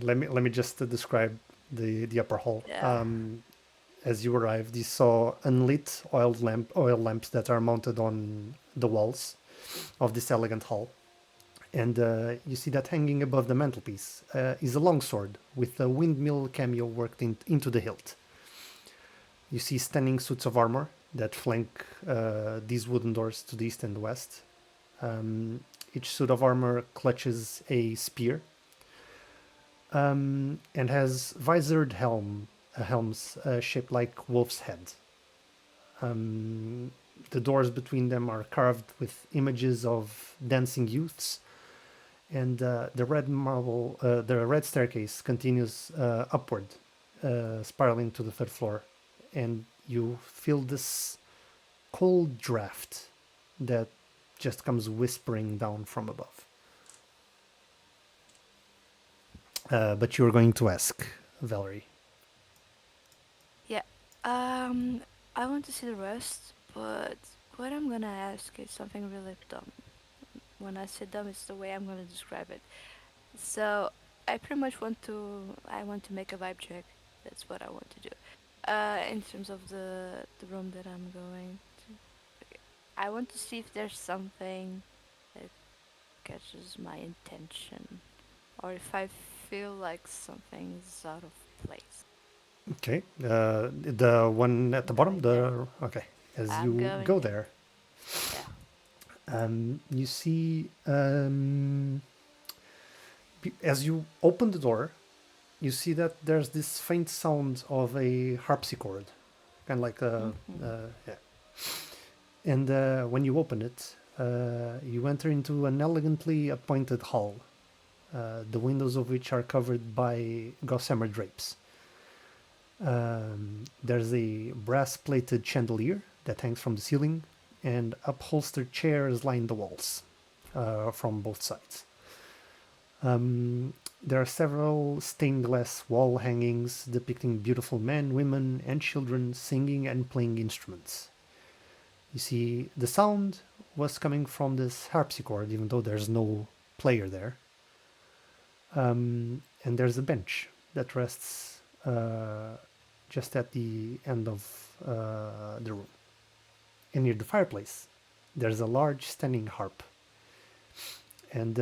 let me just describe the upper hall. Yeah. As you arrived, you saw unlit oil lamps that are mounted on the walls of this elegant hall. And you see that hanging above the mantelpiece is a longsword with a windmill cameo worked into the hilt. You see stunning suits of armor that flank these wooden doors to the east and the west. Each suit of armor clutches a spear and has visored helms shaped like wolf's head. The doors between them are carved with images of dancing youths, and the red staircase continues upward, spiraling to the third floor, and you feel this cold draft that just comes whispering down from above. But you're going to ask, Valerie. Yeah. I want to see the rest, but what I'm gonna ask is something really dumb. When I say dumb, it's the way I'm gonna describe it. So I pretty much I want to make a vibe check. That's what I want to do. In terms of the room that I'm going to. Okay. I want to see if there's something that catches my attention, or if I feel like something's out of place. Okay. The one at the bottom. Going Okay. As I'm you going go there. there, Yeah. you see. As you open the door, you see that there's this faint sound of a harpsichord, kind of like a yeah. And when you open it, you enter into an elegantly appointed hall, the windows of which are covered by gossamer drapes. There's a brass-plated chandelier that hangs from the ceiling, and upholstered chairs line the walls from both sides. There are several stained glass wall hangings depicting beautiful men, women, and children singing and playing instruments. You see, the sound was coming from this harpsichord, even though there's no player there. And there's a bench that rests just at the end of the room. And near the fireplace, there's a large standing harp. And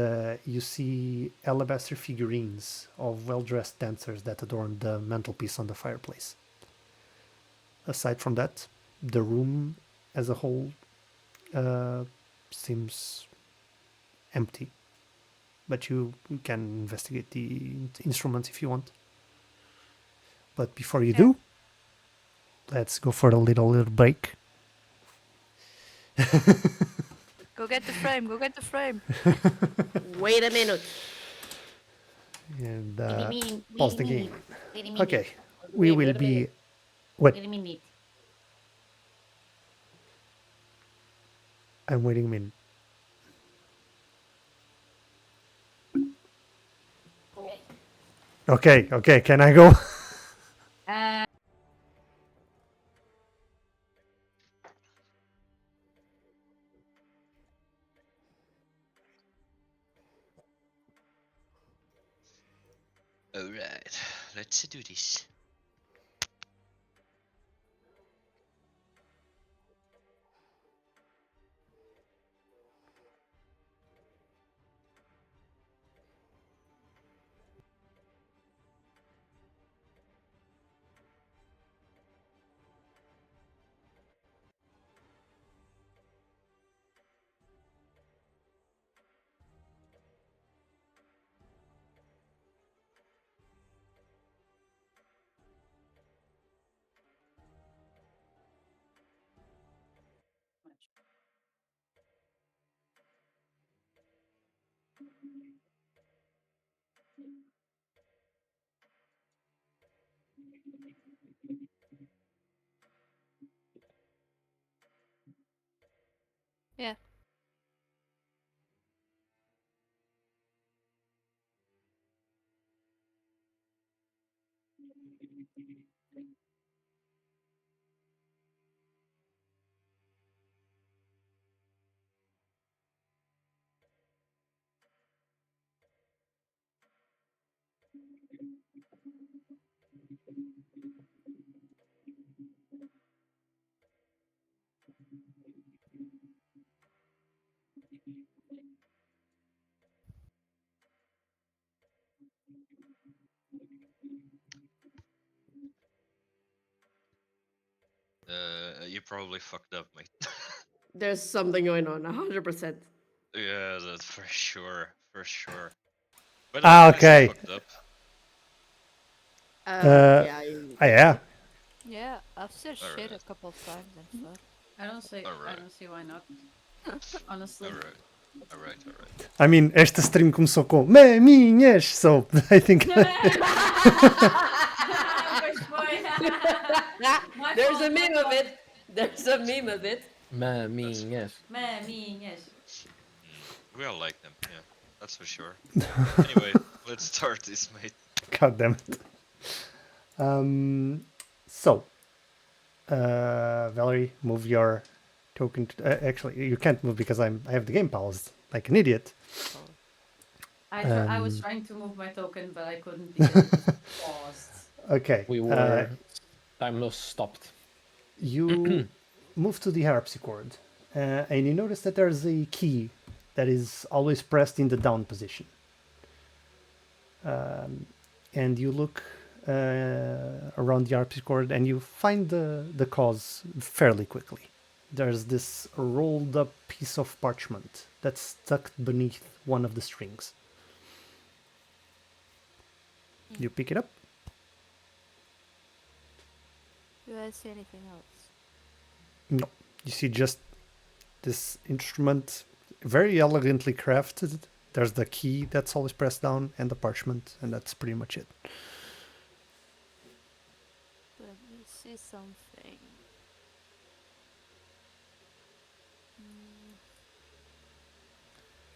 you see alabaster figurines of well-dressed dancers that adorn the mantelpiece on the fireplace. Aside from that, the room as a whole seems empty. But you can investigate the instruments if you want. But before you do, let's go for a little break. Go get the frame. Go get the frame. Wait a minute. And Wait pause a the game. minute. Wait a minute. Okay, we will be. What? Wait a minute. I'm waiting a minute. Okay, can I go? Alright, let's do this. Yeah. You probably fucked up, mate. There's something going on, 100%. Yeah, that's for sure, for sure. But Okay. fucked up. Yeah. Yeah. Yeah. I've said shit Alright. a couple of times and fuck. I don't see. I Alright. don't see why not. Honestly. Alright. I mean, esta stream começou com maminhas, so I think. There's a meme of it. There's a meme of it. Maminhas. Maminhas. We all like them, yeah, that's for sure. Anyway, let's start this, mate. God damn it. So, Valerie, move your token. Actually, you can't move because I have the game paused, like an idiot. I was trying to move my token, but I couldn't because it was paused. Okay. We were. Time was stopped. You move to the harpsichord, And you notice that there's a key that is always pressed in the down position. And you look around the harpsichord and you find the cause fairly quickly. There's this rolled up piece of parchment that's tucked beneath one of the strings. You pick it up. Do I see anything else? No, you see just this instrument, very elegantly crafted. There's the key that's always pressed down and the parchment, and that's pretty much it. Let me see something.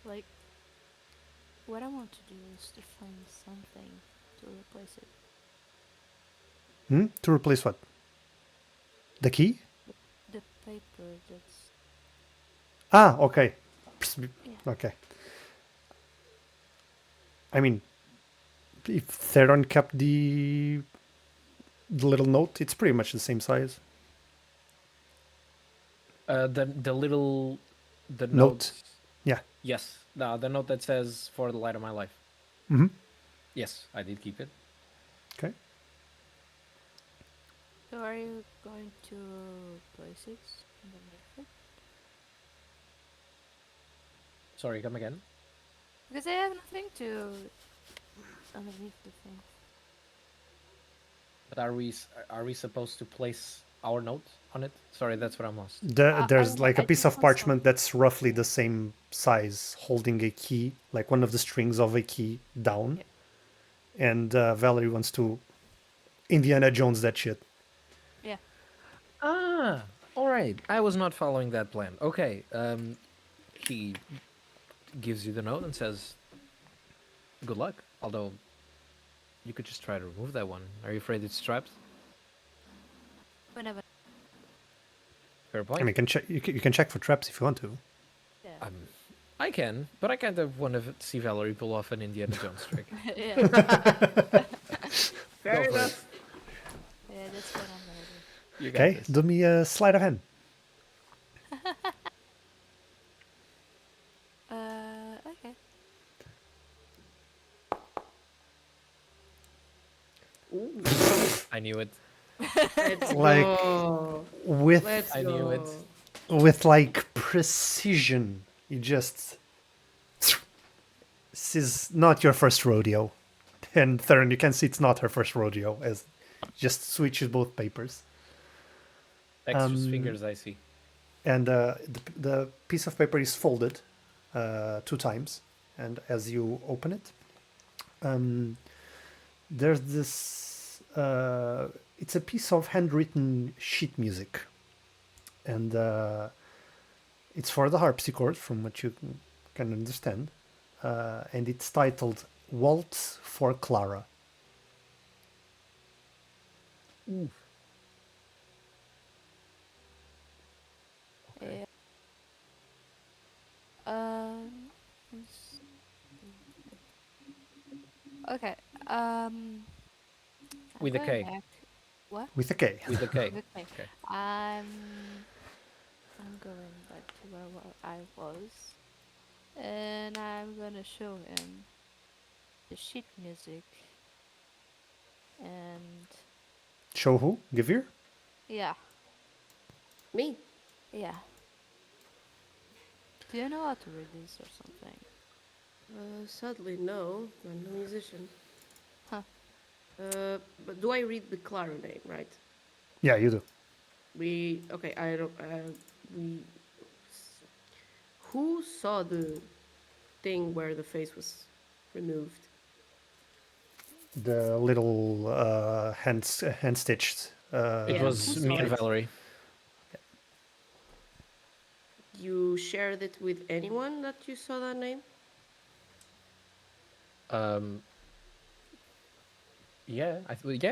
Like, what I want to do is to find something to replace it. To replace what? The key? The paper that's... Ah, okay. Yeah. Okay. I mean, if Theron kept the little note, it's pretty much the same size. The little the Note. note. Yeah. Yes. No, the note that says "For the light of my life." Mm-hmm. Yes, I did keep it. Okay. So are you going to place it underneath it? Sorry, come again. Because I have nothing to underneath the thing. But are we supposed to place our note on it? Sorry, that's what I'm lost. There's like a I piece just of want parchment that's roughly the same size, holding a key, like one of the strings of a key down. Yeah. And Valerie wants to Indiana Jones that shit. Yeah. Ah, all right. I was not following that plan. Okay. He gives you the note and says, "Good luck." Although, you could just try to remove that one. Are you afraid it's trapped? Whenever. Fair point. I mean, you can check for traps if you want to. Yeah. I can, but I kind of want to see Valerie pull off an Indiana Jones trick. Yeah. Fair Go for enough. Yeah, that's what I'm gonna do. You got Okay, this. do me a sleight of hand. Okay. Ooh, I knew it. let's Like, go. With Let's I knew it. go. with like precision, you just. This is not your first rodeo, and Theron, you can see it's not her first rodeo, as just switches both papers. Dexterous fingers, I see. And the piece of paper is folded 2 times, and as you open it, there's this. It's a piece of handwritten sheet music, and it's for the harpsichord, from what you can understand, and it's titled "Waltz for Clara." Yeah. Let's- Okay. With a I'm K. going back. What? With a K. With a K. Okay. Okay. I'm going back to where I was, and I'm gonna show him the sheet music, and Show who? Guevir? yeah, Me? yeah. Do you know how to read this or something? Sadly, no. I'm no musician. Huh. But do I read the Clara name, right? Yeah, you do. Okay, I don't, we, who saw the thing where the face was removed? The little hand stitched. It Yeah, was who me saw and it? Valerie. You shared it with anyone that you saw that name? Yeah,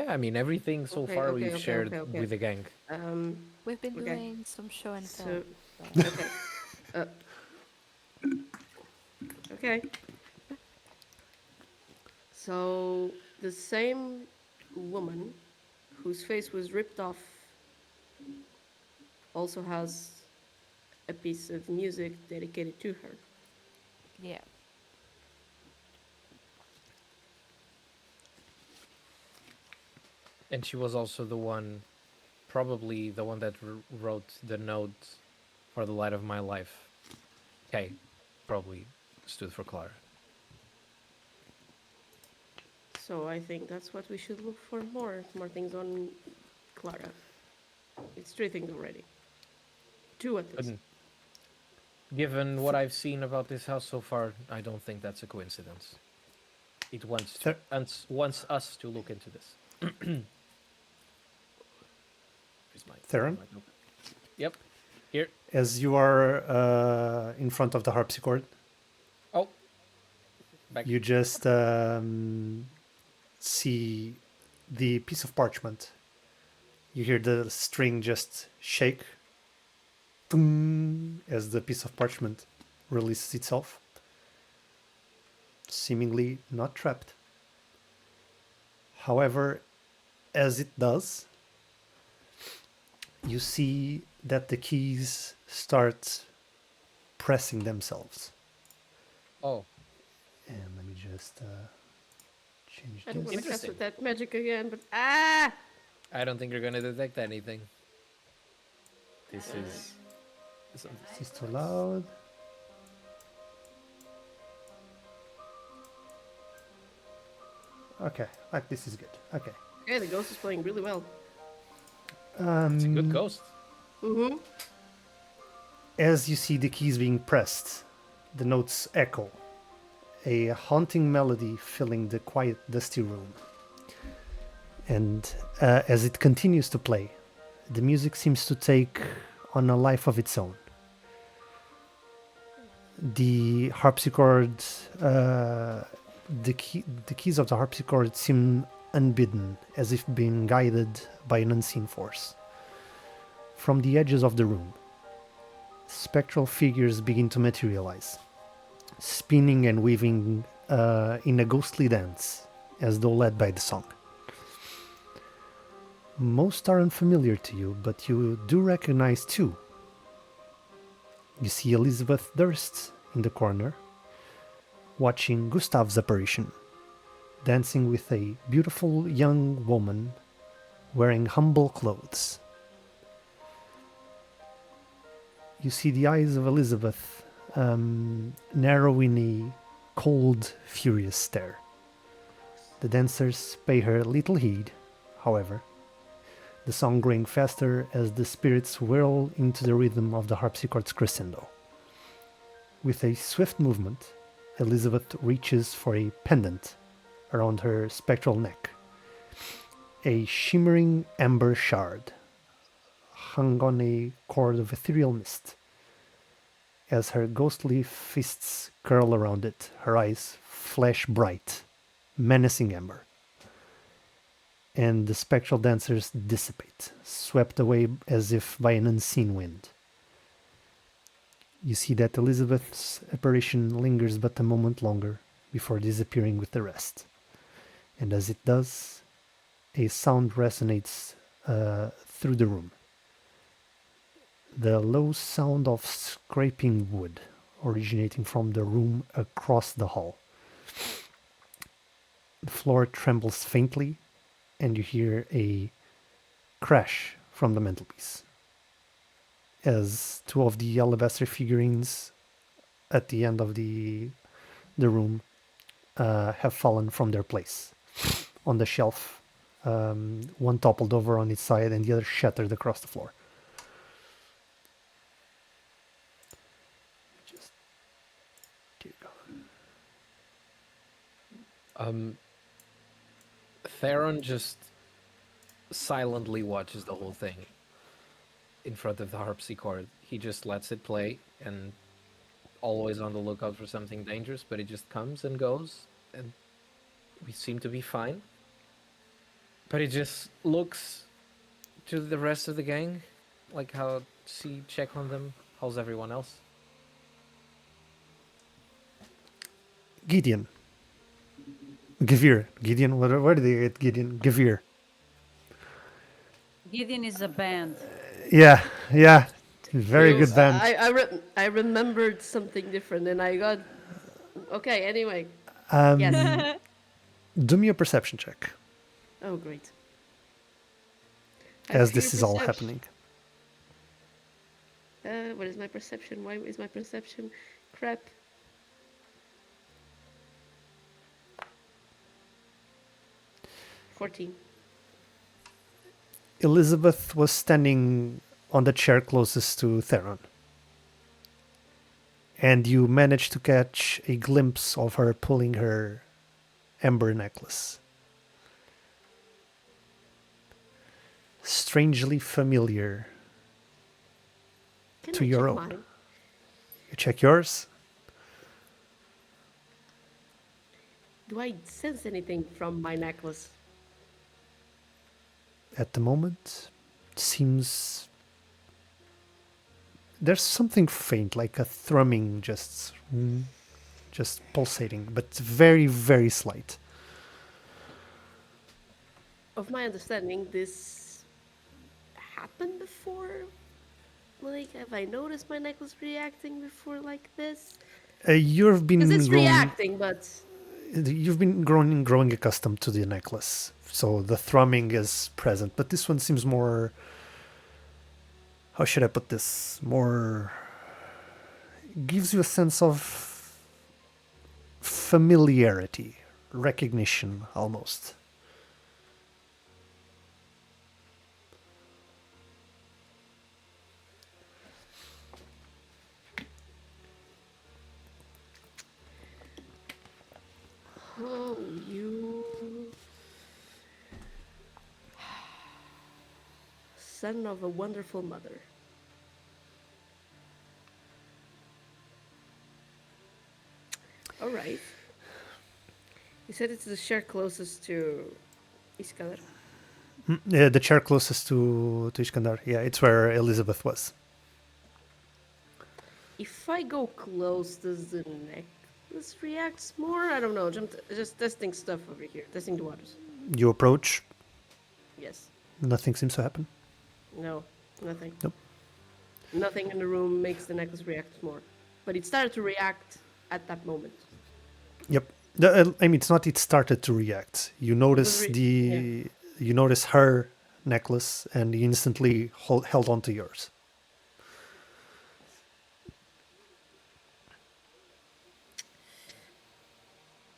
I mean everything so Okay, far okay, we've okay, shared okay, okay. with the gang. We've been Okay. doing some show and tell. So, so- okay. Okay. So, the same woman whose face was ripped off also has a piece of music dedicated to her. Yeah. And she was also the one, probably the one that wrote the note for the light of my life. K probably stood for Clara. So I think that's what we should look for more things on Clara. It's 3 things already. 2 at least. Given what I've seen about this house so far, I don't think that's a coincidence. It wants us to look into this. Theron? Yep. Here. As you are in front of the harpsichord, Oh. Back. you just see the piece of parchment. You hear the string just shake boom, as the piece of parchment releases itself, seemingly not trapped. However, as it does, you see that the keys start pressing themselves. Oh. And let me just change I don't want this. to cast Interesting. with that magic again, but I don't think you're gonna detect anything. This is. This is too loud. Okay, like this is good. Okay. Okay, the ghost is playing really well. It's a good ghost. Mm-hmm. As you see the keys being pressed, the notes echo, a haunting melody filling the quiet, dusty room. And as it continues to play, the music seems to take on a life of its own. The harpsichord, the keys of the harpsichord seem unbidden, as if being guided by an unseen force. From the edges of the room, spectral figures begin to materialize, spinning and weaving in a ghostly dance, as though led by the song. Most are unfamiliar to you, but you do recognize two. You see Elizabeth Durst in the corner, watching Gustav's apparition, dancing with a beautiful young woman wearing humble clothes. You see the eyes of Elizabeth narrow in a cold, furious stare. The dancers pay her little heed, however, the song growing faster as the spirits whirl into the rhythm of the harpsichord's crescendo. With a swift movement, Elizabeth reaches for a pendant around her spectral neck. A shimmering amber shard hung on a cord of ethereal mist. As her ghostly fists curl around it, her eyes flash bright, menacing amber. And the spectral dancers dissipate, swept away as if by an unseen wind. You see that Elizabeth's apparition lingers but a moment longer before disappearing with the rest. And as it does, a sound resonates through the room. The low sound of scraping wood originating from the room across the hall. The floor trembles faintly, and you hear a crash from the mantelpiece as two of the alabaster figurines at the end of the room have fallen from their place on the shelf. One toppled over on its side and the other shattered across the floor. Just here you go. Theron just silently watches the whole thing in front of the harpsichord. He just lets it play and always on the lookout for something dangerous, but it just comes and goes and we seem to be fine. But he just looks to the rest of the gang, like how check on them. How's everyone else? Gideon. Guevir. Gideon, where did they get Gideon? Guevir. Gideon is a band. Yeah. Very good, Van. I remembered something different, and I got. Okay. Anyway. Um, Yes. Do me a perception check Oh, great. as this is all happening. What is my perception? Why is my perception crap? $14. Elizabeth was standing on the chair closest to Theron. And you managed to catch a glimpse of her pulling her ember necklace. Strangely familiar. Can To I your check own. mine? You check yours. Do I sense anything from my necklace? At the moment, it seems there's something faint, like a thrumming, just pulsating, but very, very slight. Of my understanding, this happened before? Like, have I noticed my necklace reacting before like this? You've been Because it's reacting, but growing accustomed to the necklace, so the thrumming is present. But this one seems more. How should I put this? More gives you a sense of familiarity, recognition, almost. oh, you son of a wonderful mother. All right. You said it's the chair closest to Iskandar. Yeah, the chair closest to Iskandar. Yeah, it's where Elizabeth was. If I go close, does the necklace react more? I don't know. I'm just testing stuff over here. Testing the waters. You approach. Yes. Nothing seems to happen. No. Nothing. Nope. Nothing in the room makes the necklace react more. But it started to react at that moment. Yep. I mean, it's not. It started to react. You notice You notice her necklace, and you instantly held on to yours.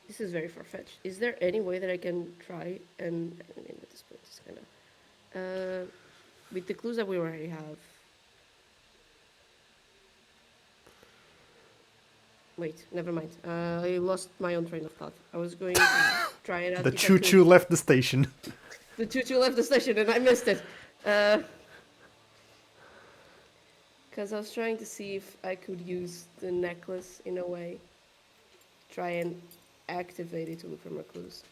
This is very far-fetched. Is there any way that I can try and at this point it's kind of with the clues that we already have? Wait, never mind. I lost my own train of thought. I was going to try it out. The if I could. choo-choo left the station. The choo-choo left the station and I missed it. Because I was trying to see if I could use the necklace in a way. Try and activate it to look for more clues.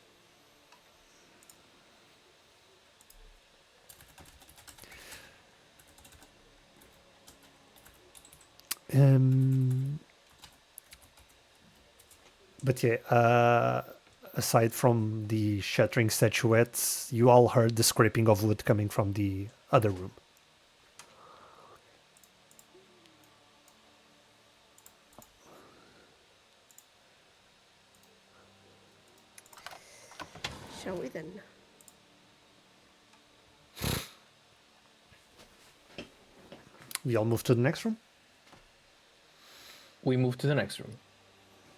But yeah, aside from the shattering statuettes, you all heard the scraping of wood coming from the other room. Shall we then? We all move to the next room. We move to the next room.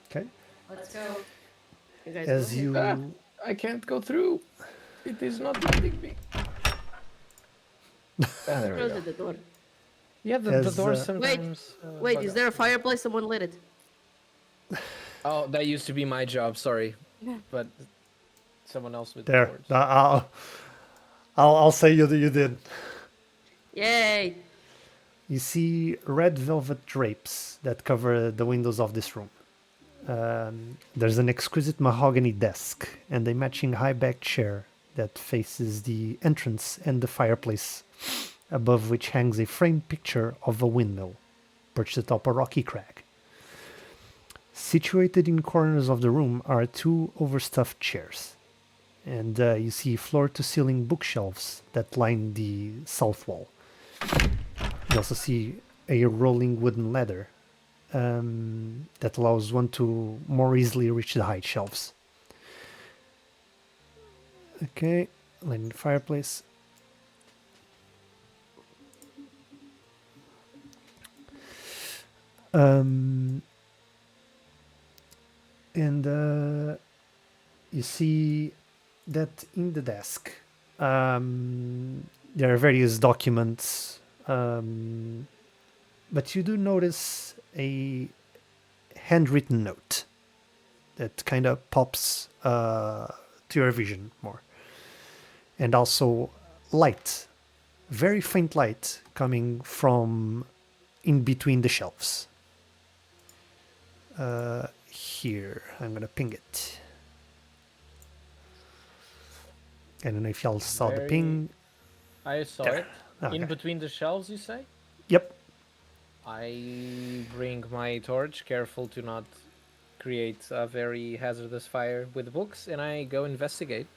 Okay. Let's go. You guys As go ahead. you I can't go through. It is not letting me. There we Close go. the door. Yeah, the As, door uh, sometimes. Wait, bug is out. there a fireplace? Someone lit it. Oh, that used to be my job. Sorry, but someone else with there. the I'll say you did. Yay! You see red velvet drapes that cover the windows of this room. There's an exquisite mahogany desk and a matching high-backed chair that faces the entrance and the fireplace, above which hangs a framed picture of a windmill perched atop a rocky crag. Situated in corners of the room are two overstuffed chairs, and you see floor-to-ceiling bookshelves that line the south wall. You also see a rolling wooden ladder that allows one to more easily reach the high shelves. Okay, lighting the fireplace. And you see that in the desk there are various documents, but you do notice a handwritten note that kind of pops to your vision more, and also light, very faint light coming from in between the shelves. Here, I'm gonna ping it. I don't know if y'all saw the ping. I saw There. it. Okay. In between the shelves, you say? Yep. I bring my torch, careful to not create a very hazardous fire with books, and I go investigate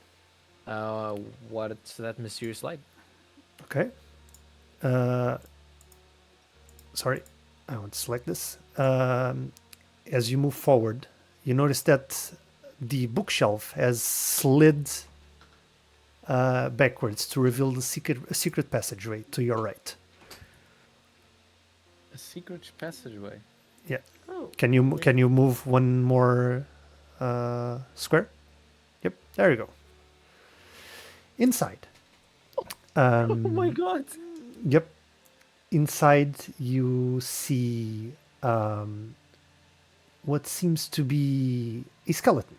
what's that mysterious light. Okay. Sorry, I want to select this. As you move forward, you notice that the bookshelf has slid backwards to reveal the secret passageway to your right. A secret passageway. Yeah. Oh, Can you move one more square? Yep. There you go. Inside. Oh my god! Yep. Inside, you see what seems to be a skeleton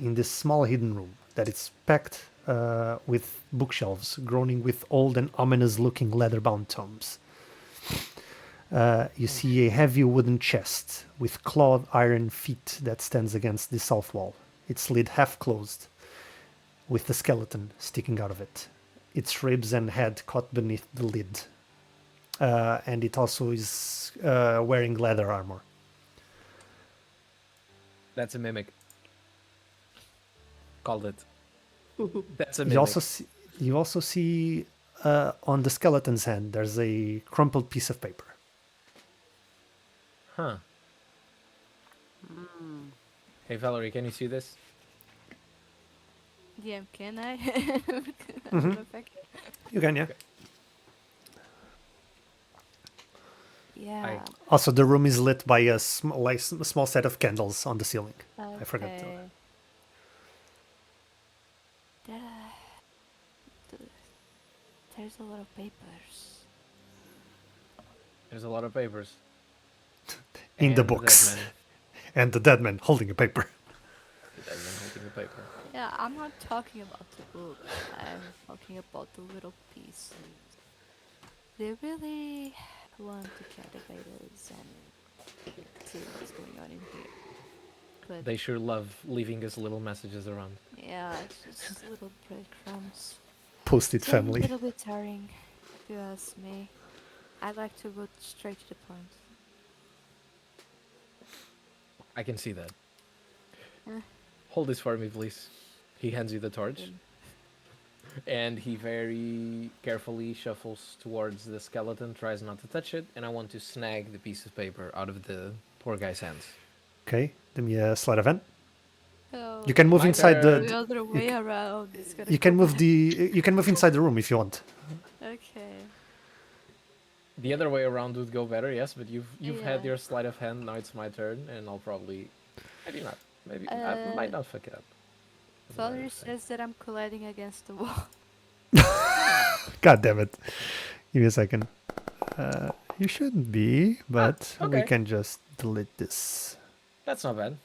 in this small hidden room that is packed with bookshelves groaning with old and ominous-looking leather-bound tomes. You see a heavy wooden chest with clawed iron feet that stands against the south wall. Its lid half closed, with the skeleton sticking out of it. Its ribs and head caught beneath the lid. And it also is wearing leather armor. That's a mimic. Called it. That's a mimic. You also see on the skeleton's hand there's a crumpled piece of paper. Huh. Hey Valerie, can you see this? Yeah, can I? I don't know if I can. You can, yeah. Yeah. Also, the room is lit by a small set of candles on the ceiling. I forgot to. Okay. There's a lot of papers. There's a lot of papers. In the And books. dead man. And the dead man holding a paper. The dead man holding the paper. Yeah, I'm not talking about the book. I'm talking about the little pieces. They really want to captivate us and see what's going on in here. But They sure love leaving us little messages around. yeah, it's just little breadcrumbs. Post-it It's getting a family. little bit tiring, if you ask me. I like to go straight to the point. I can see that. Eh. Hold this for me, please. He hands you the torch. Mm. And he very carefully shuffles towards the skeleton, tries not to touch it, and I want to snag the piece of paper out of the poor guy's hands. Okay, give me a sleight of hand. Oh, You can move My inside turn. the other way around. It's gonna You can go move you can move inside the room if you want. Okay. The other way around would go better, yes, but you've had Yeah. your sleight of hand, now it's my turn, and I'll probably... Maybe not. Maybe I might not fuck it up. Valerie says that I'm colliding against the wall. God damn it. Give me a second. You shouldn't be, but we okay. can just delete this. That's not bad.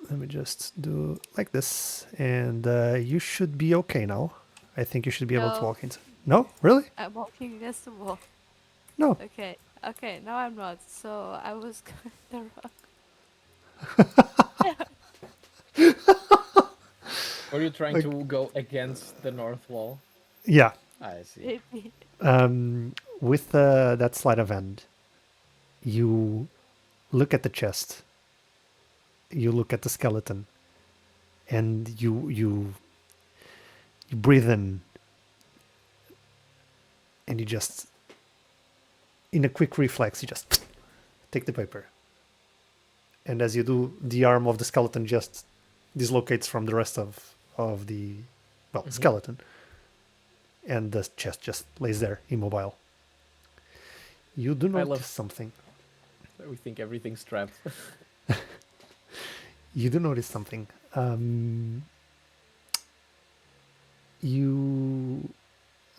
Let me just do like this, and you should be okay now. I think you should be able to No. walk into. No, really? I'm walking against the wall. No. Okay. Okay, now I'm not. So I was kinda wrong. Were you trying Like- to go against the north wall? Yeah. I see. Maybe. With that sleight of hand, you look at the chest. You look at the skeleton, and you breathe in and you just, in a quick reflex, you just take the paper. And as you do, the arm of the skeleton just dislocates from the rest of the, well, skeleton. And the chest just lays there, immobile. You do I notice love- something. We think everything's trapped. You do notice something. You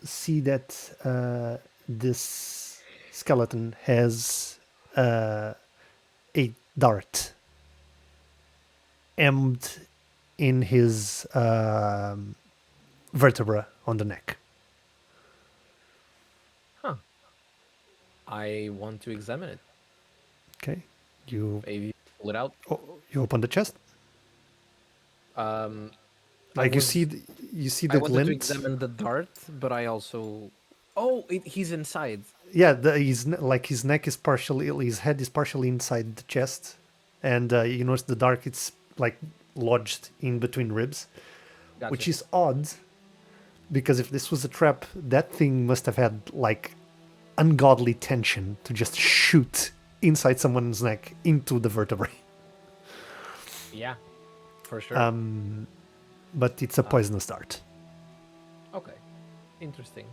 see that this skeleton has a dart aimed in his vertebra on the neck. I want to examine it. Okay, you Maybe pull it out. you open the chest. Like you see, you see I the wanted glint. to examine the dart, but I also. Oh, he's inside. Yeah, his neck is partially, his head is partially inside the chest, and you notice the dark. It's like lodged in between ribs, Gotcha. which is odd, because if this was a trap, that thing must have had like ungodly tension to just shoot inside someone's neck into the vertebrae. Yeah, for sure. But it's a poisonous dart. Okay, interesting.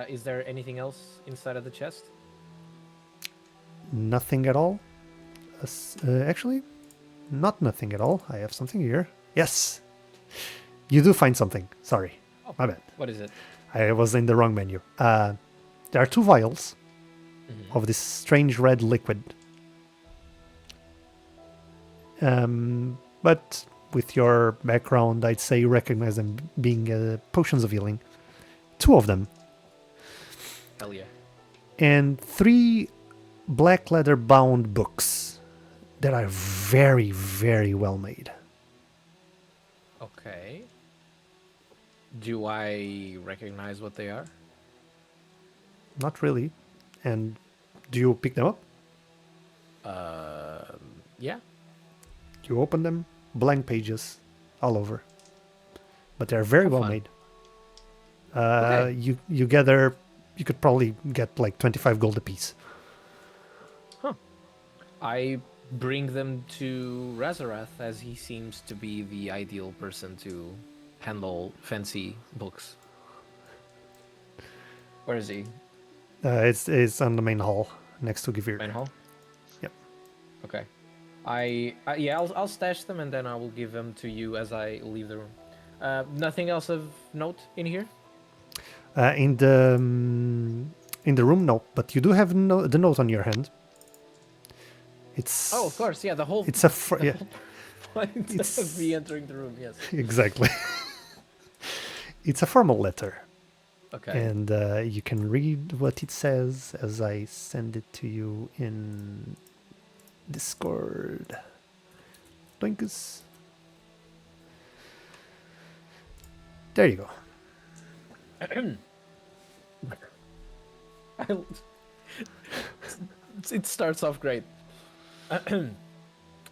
Is there anything else inside of the chest? Nothing at all. Actually, not nothing at all. I have something here. Yes, you do find something. Sorry, my bad. What is it? I was in the wrong menu. There are 2 vials of this strange red liquid. But with your background, I'd say you recognize them being potions of healing. 2 of them. Hell yeah. And 3 black leather bound books that are very, very well made. Okay. Do I recognize what they are? Not really. And do you pick them up? Yeah. You open them, blank pages all over. But they're very Have well fun. made. Okay. You gather, you could probably get like 25 gold apiece. I bring them to Rezarath, as he seems to be the ideal person to handle fancy books. Where is he? It's on the main hall next to Guevir. Main hall? Yep. Okay. I'll stash them and then I will give them to you as I leave the room. Nothing else of note in here? In the room, no. But you do have the note on your hand. It's Oh, of course, yeah. The whole It's a yeah, point it's- of me entering the room. Yes. exactly. It's a formal letter, Okay. and you can read what it says as I send it to you in Discord. Doinkus. There you go. It starts off great.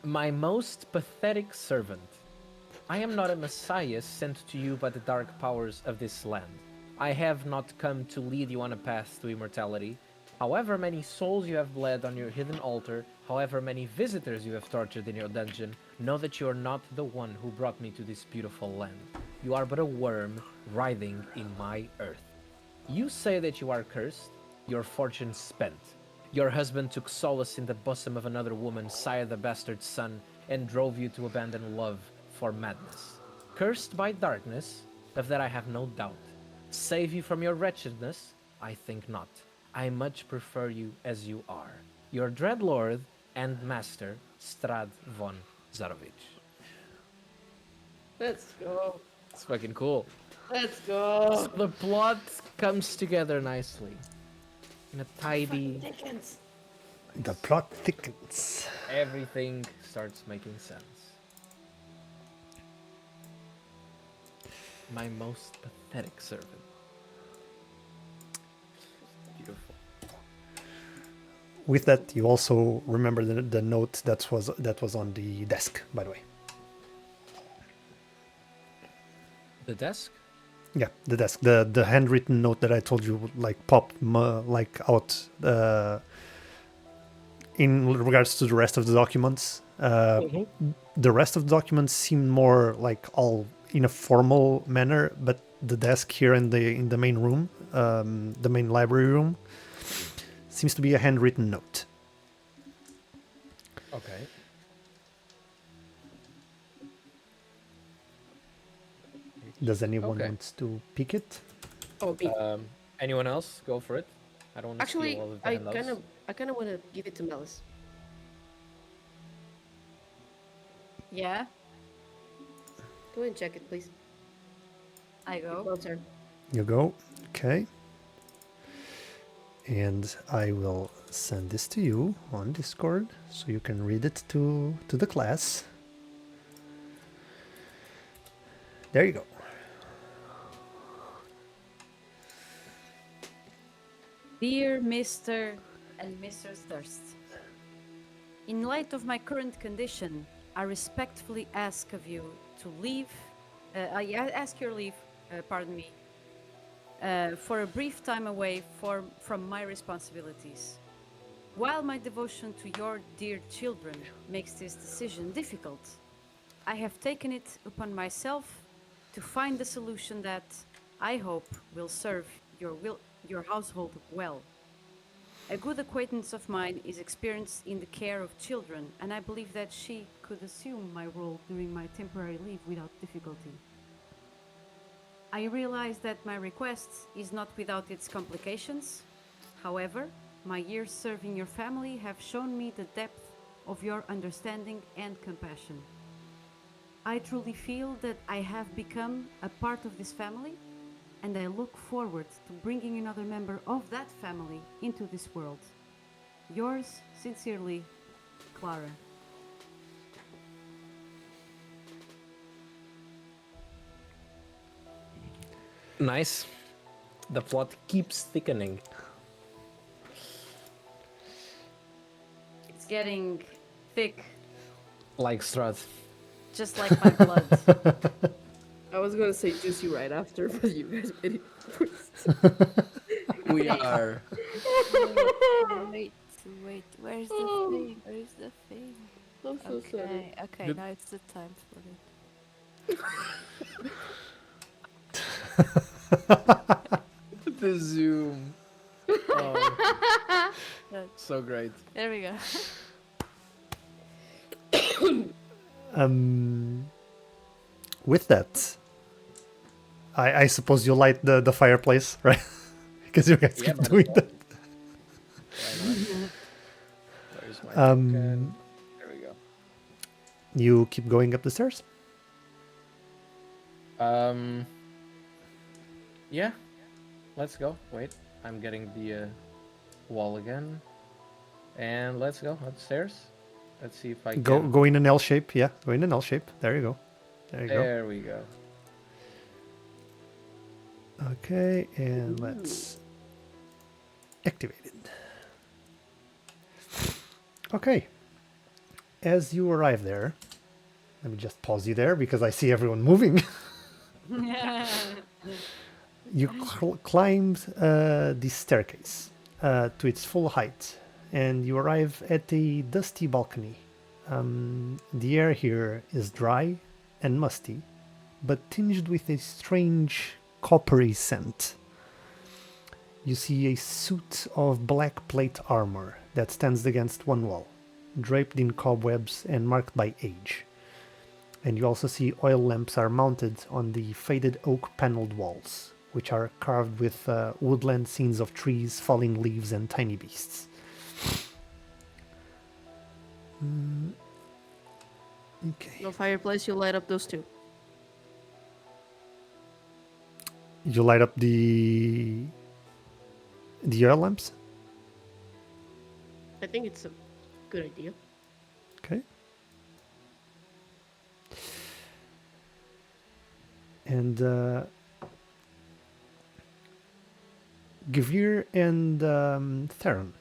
My most pathetic servant. I am not a messiah sent to you by the dark powers of this land. I have not come to lead you on a path to immortality. However many souls you have bled on your hidden altar, however many visitors you have tortured in your dungeon, know that you are not the one who brought me to this beautiful land. You are but a worm writhing in my earth. You say that you are cursed, your fortune spent. Your husband took solace in the bosom of another woman, sired the bastard son, and drove you to abandon love for madness. Cursed by darkness, of that I have no doubt. Save you from your wretchedness? I think not. I much prefer you as you are. Your dreadlord and master, Strahd von Zarovich. Let's go. It's fucking cool. Let's go. So the plot comes together nicely. In a tidy, The plot thickens. everything starts making sense. My most pathetic servant. Beautiful. With that, you also remember the note that was on the desk, by the way. The desk? Yeah, the desk, the handwritten note that I told you would like pop like out in regards to the rest of the documents. The rest of the documents seem more like all in a formal manner, but the desk here in the main room, the main library room, seems to be a handwritten note. Okay. Does anyone Okay. want to pick it? Oh, me. Anyone else? Go for it. I don't want to Actually, steal all of the I handouts. kind of want to give it to Malice. Yeah, Go and check it, please. I go. Closer. You go. Okay. And I will send this to you on Discord so you can read it to the class. There you go. Dear Mr. and Mrs. Thirst, in light of my current condition, I respectfully ask of you to leave. I ask your leave, pardon me, for a brief time away from my responsibilities. While my devotion to your dear children makes this decision difficult, I have taken it upon myself to find a solution that I hope will serve your household well. A good acquaintance of mine is experienced in the care of children, and I believe that she could assume my role during my temporary leave without difficulty. I realize that my request is not without its complications. However, my years serving your family have shown me the depth of your understanding and compassion. I truly feel that I have become a part of this family, and I look forward to bringing another member of that family into this world. Yours sincerely, Clara. Nice. The plot keeps thickening. It's getting thick, Like Strahd. just like my blood. I was gonna say juicy right after, but you guys made it first. We are. Wait, wait. Where's the thing? Where's the thing? I'm so sorry. Okay, Good. now it's the time for it. The zoom. Oh, so great. There we go. With that, I suppose you light the fireplace, right? Because you guys Yeah, keep might as doing well. that. Why not? Where's my token? There we go. You keep going up the stairs. Yeah. Let's go. Wait, I'm getting the wall again. And let's go upstairs. Let's see if I can. Go in an L shape. Yeah, go in an L shape. There you go. There you go. There we go. Okay, and let's activate it. Okay. As you arrive there, let me just pause you there because I see everyone moving. You climbed the staircase to its full height, and you arrive at a dusty balcony. The air here is dry and musty, but tinged with a strange coppery scent. You see a suit of black plate armor that stands against one wall, draped in cobwebs and marked by age. And you also see oil lamps are mounted on the faded oak paneled walls, which are carved with woodland scenes of trees, falling leaves, and tiny beasts. Okay. No fireplace, you light up those two. You light up the oil lamps. I think it's a good idea. Okay. And Guevir and Theron,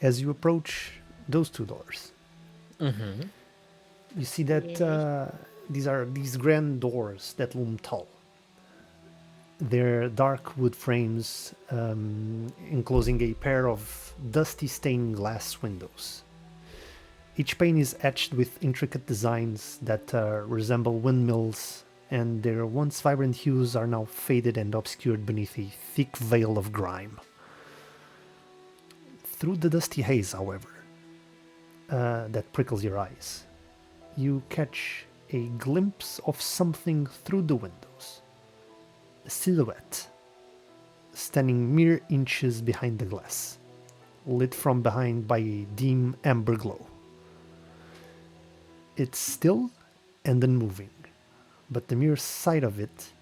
as you approach those two doors, Mm-hmm. you see that these grand doors that loom tall. Their dark wood frames enclosing a pair of dusty stained glass windows. Each pane is etched with intricate designs that resemble windmills, and their once vibrant hues are now faded and obscured beneath a thick veil of grime. Through the dusty haze, however, that prickles your eyes, you catch a glimpse of something through the windows. A silhouette, standing mere inches behind the glass, lit from behind by a dim amber glow. It's still and unmoving, but the mere sight of it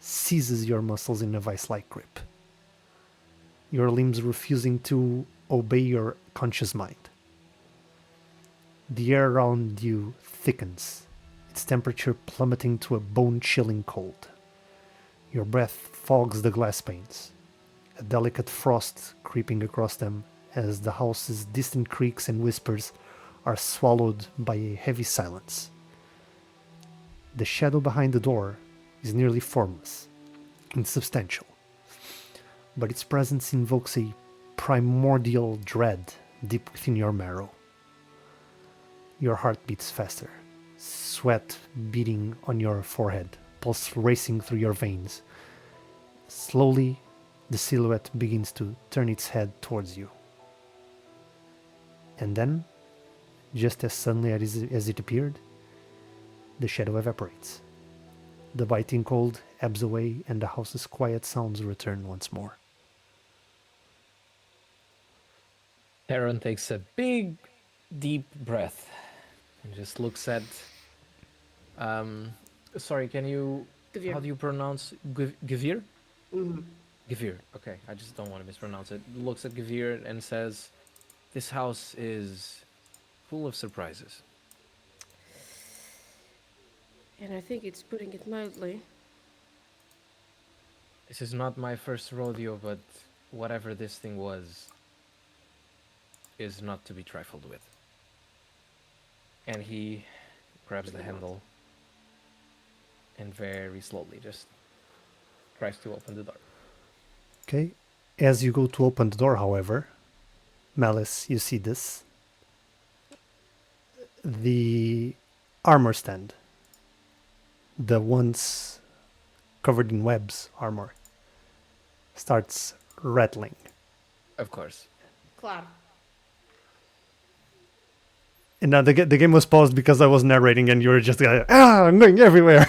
seizes your muscles in a vice-like grip, your limbs refusing to obey your conscious mind. The air around you thickens, its temperature plummeting to a bone-chilling cold. Your breath fogs the glass panes, a delicate frost creeping across them as the house's distant creaks and whispers are swallowed by a heavy silence. The shadow behind the door is nearly formless, insubstantial, but its presence invokes a primordial dread deep within your marrow. Your heart beats faster, sweat beating on your forehead, pulse racing through your veins. Slowly, the silhouette begins to turn its head towards you. And then, just as suddenly as it appeared, the shadow evaporates. The biting cold ebbs away and the house's quiet sounds return once more. Theron takes a big, deep breath and just looks at. Sorry, can you? Guevir. How do you pronounce Guevir? Mm-hmm. Guevir. Okay, I just don't want to mispronounce it. Looks at Guevir and says, "This house is full of surprises." And I think it's putting it mildly. This is not my first rodeo, but whatever this thing was is not to be trifled with. And he grabs the handle and very slowly just tries to open the door. Okay. As you go to open the door, however, Malice, you see this. The armor stand, the once covered in webs armor, starts rattling. Of course. Claro. And now the game was paused because I was narrating and you were just like, I'm going everywhere.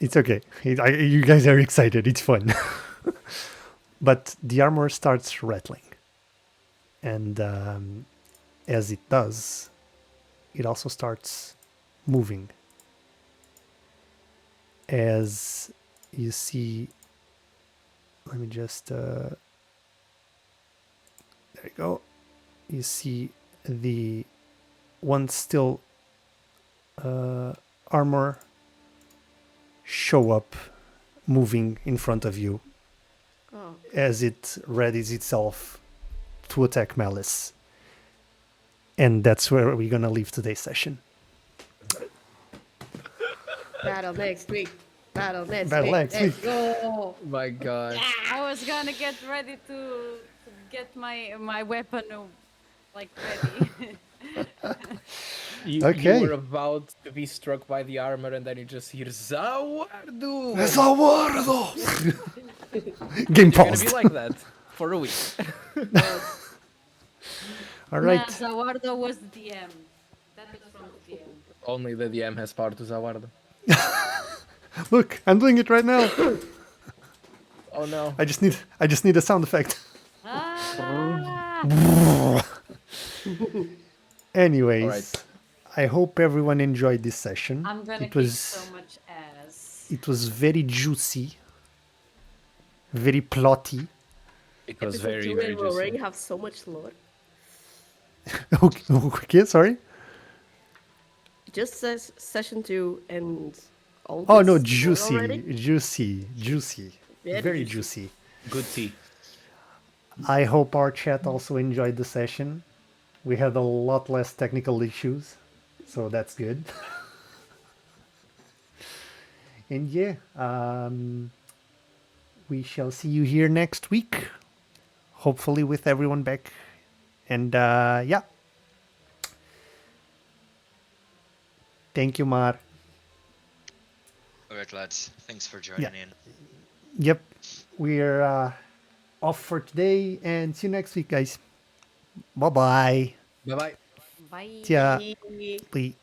It's okay. You guys are excited. It's fun. But the armor starts rattling. And as it does, it also starts moving. As you see, let me just, there you go. You see the once still armor show up moving in front of you as it readies itself to attack Malice. And that's where we're gonna leave today's session. Battle next week. Battle next Battle week. next Let's week. go. My God. I was gonna get ready to get my weapon like ready. Okay. You were about to be struck by the armor, and then you just hear Zawardu. Zawardo! Game You're gonna paused. be like that for a week. All right. Nah, Zawardo was the DM. That was from the DM. Only the DM has power to Zawardo. Look, I'm doing it right now. Oh no. I just need a sound effect. Ah! Anyways, Alright. I hope everyone enjoyed this session. I'm gonna It kick was so much ass. it was very juicy, very plotty. It was Episode very, 2 very and we already juicy. have so much lore. Okay, sorry. Just says session 2 and all Oh this no, lore juicy, already? juicy. Very Very juicy. juicy. Good tea. I hope our chat also enjoyed the session. We had a lot less technical issues. So that's good. And yeah, we shall see you here next week. Hopefully with everyone back. And yeah, thank you, Mar. Alright, lads. Thanks for Yeah. joining in. Yep. We're off for today and see you next week, guys. Bye bye. Bye bye. Bye. Yeah. Bye. Bye.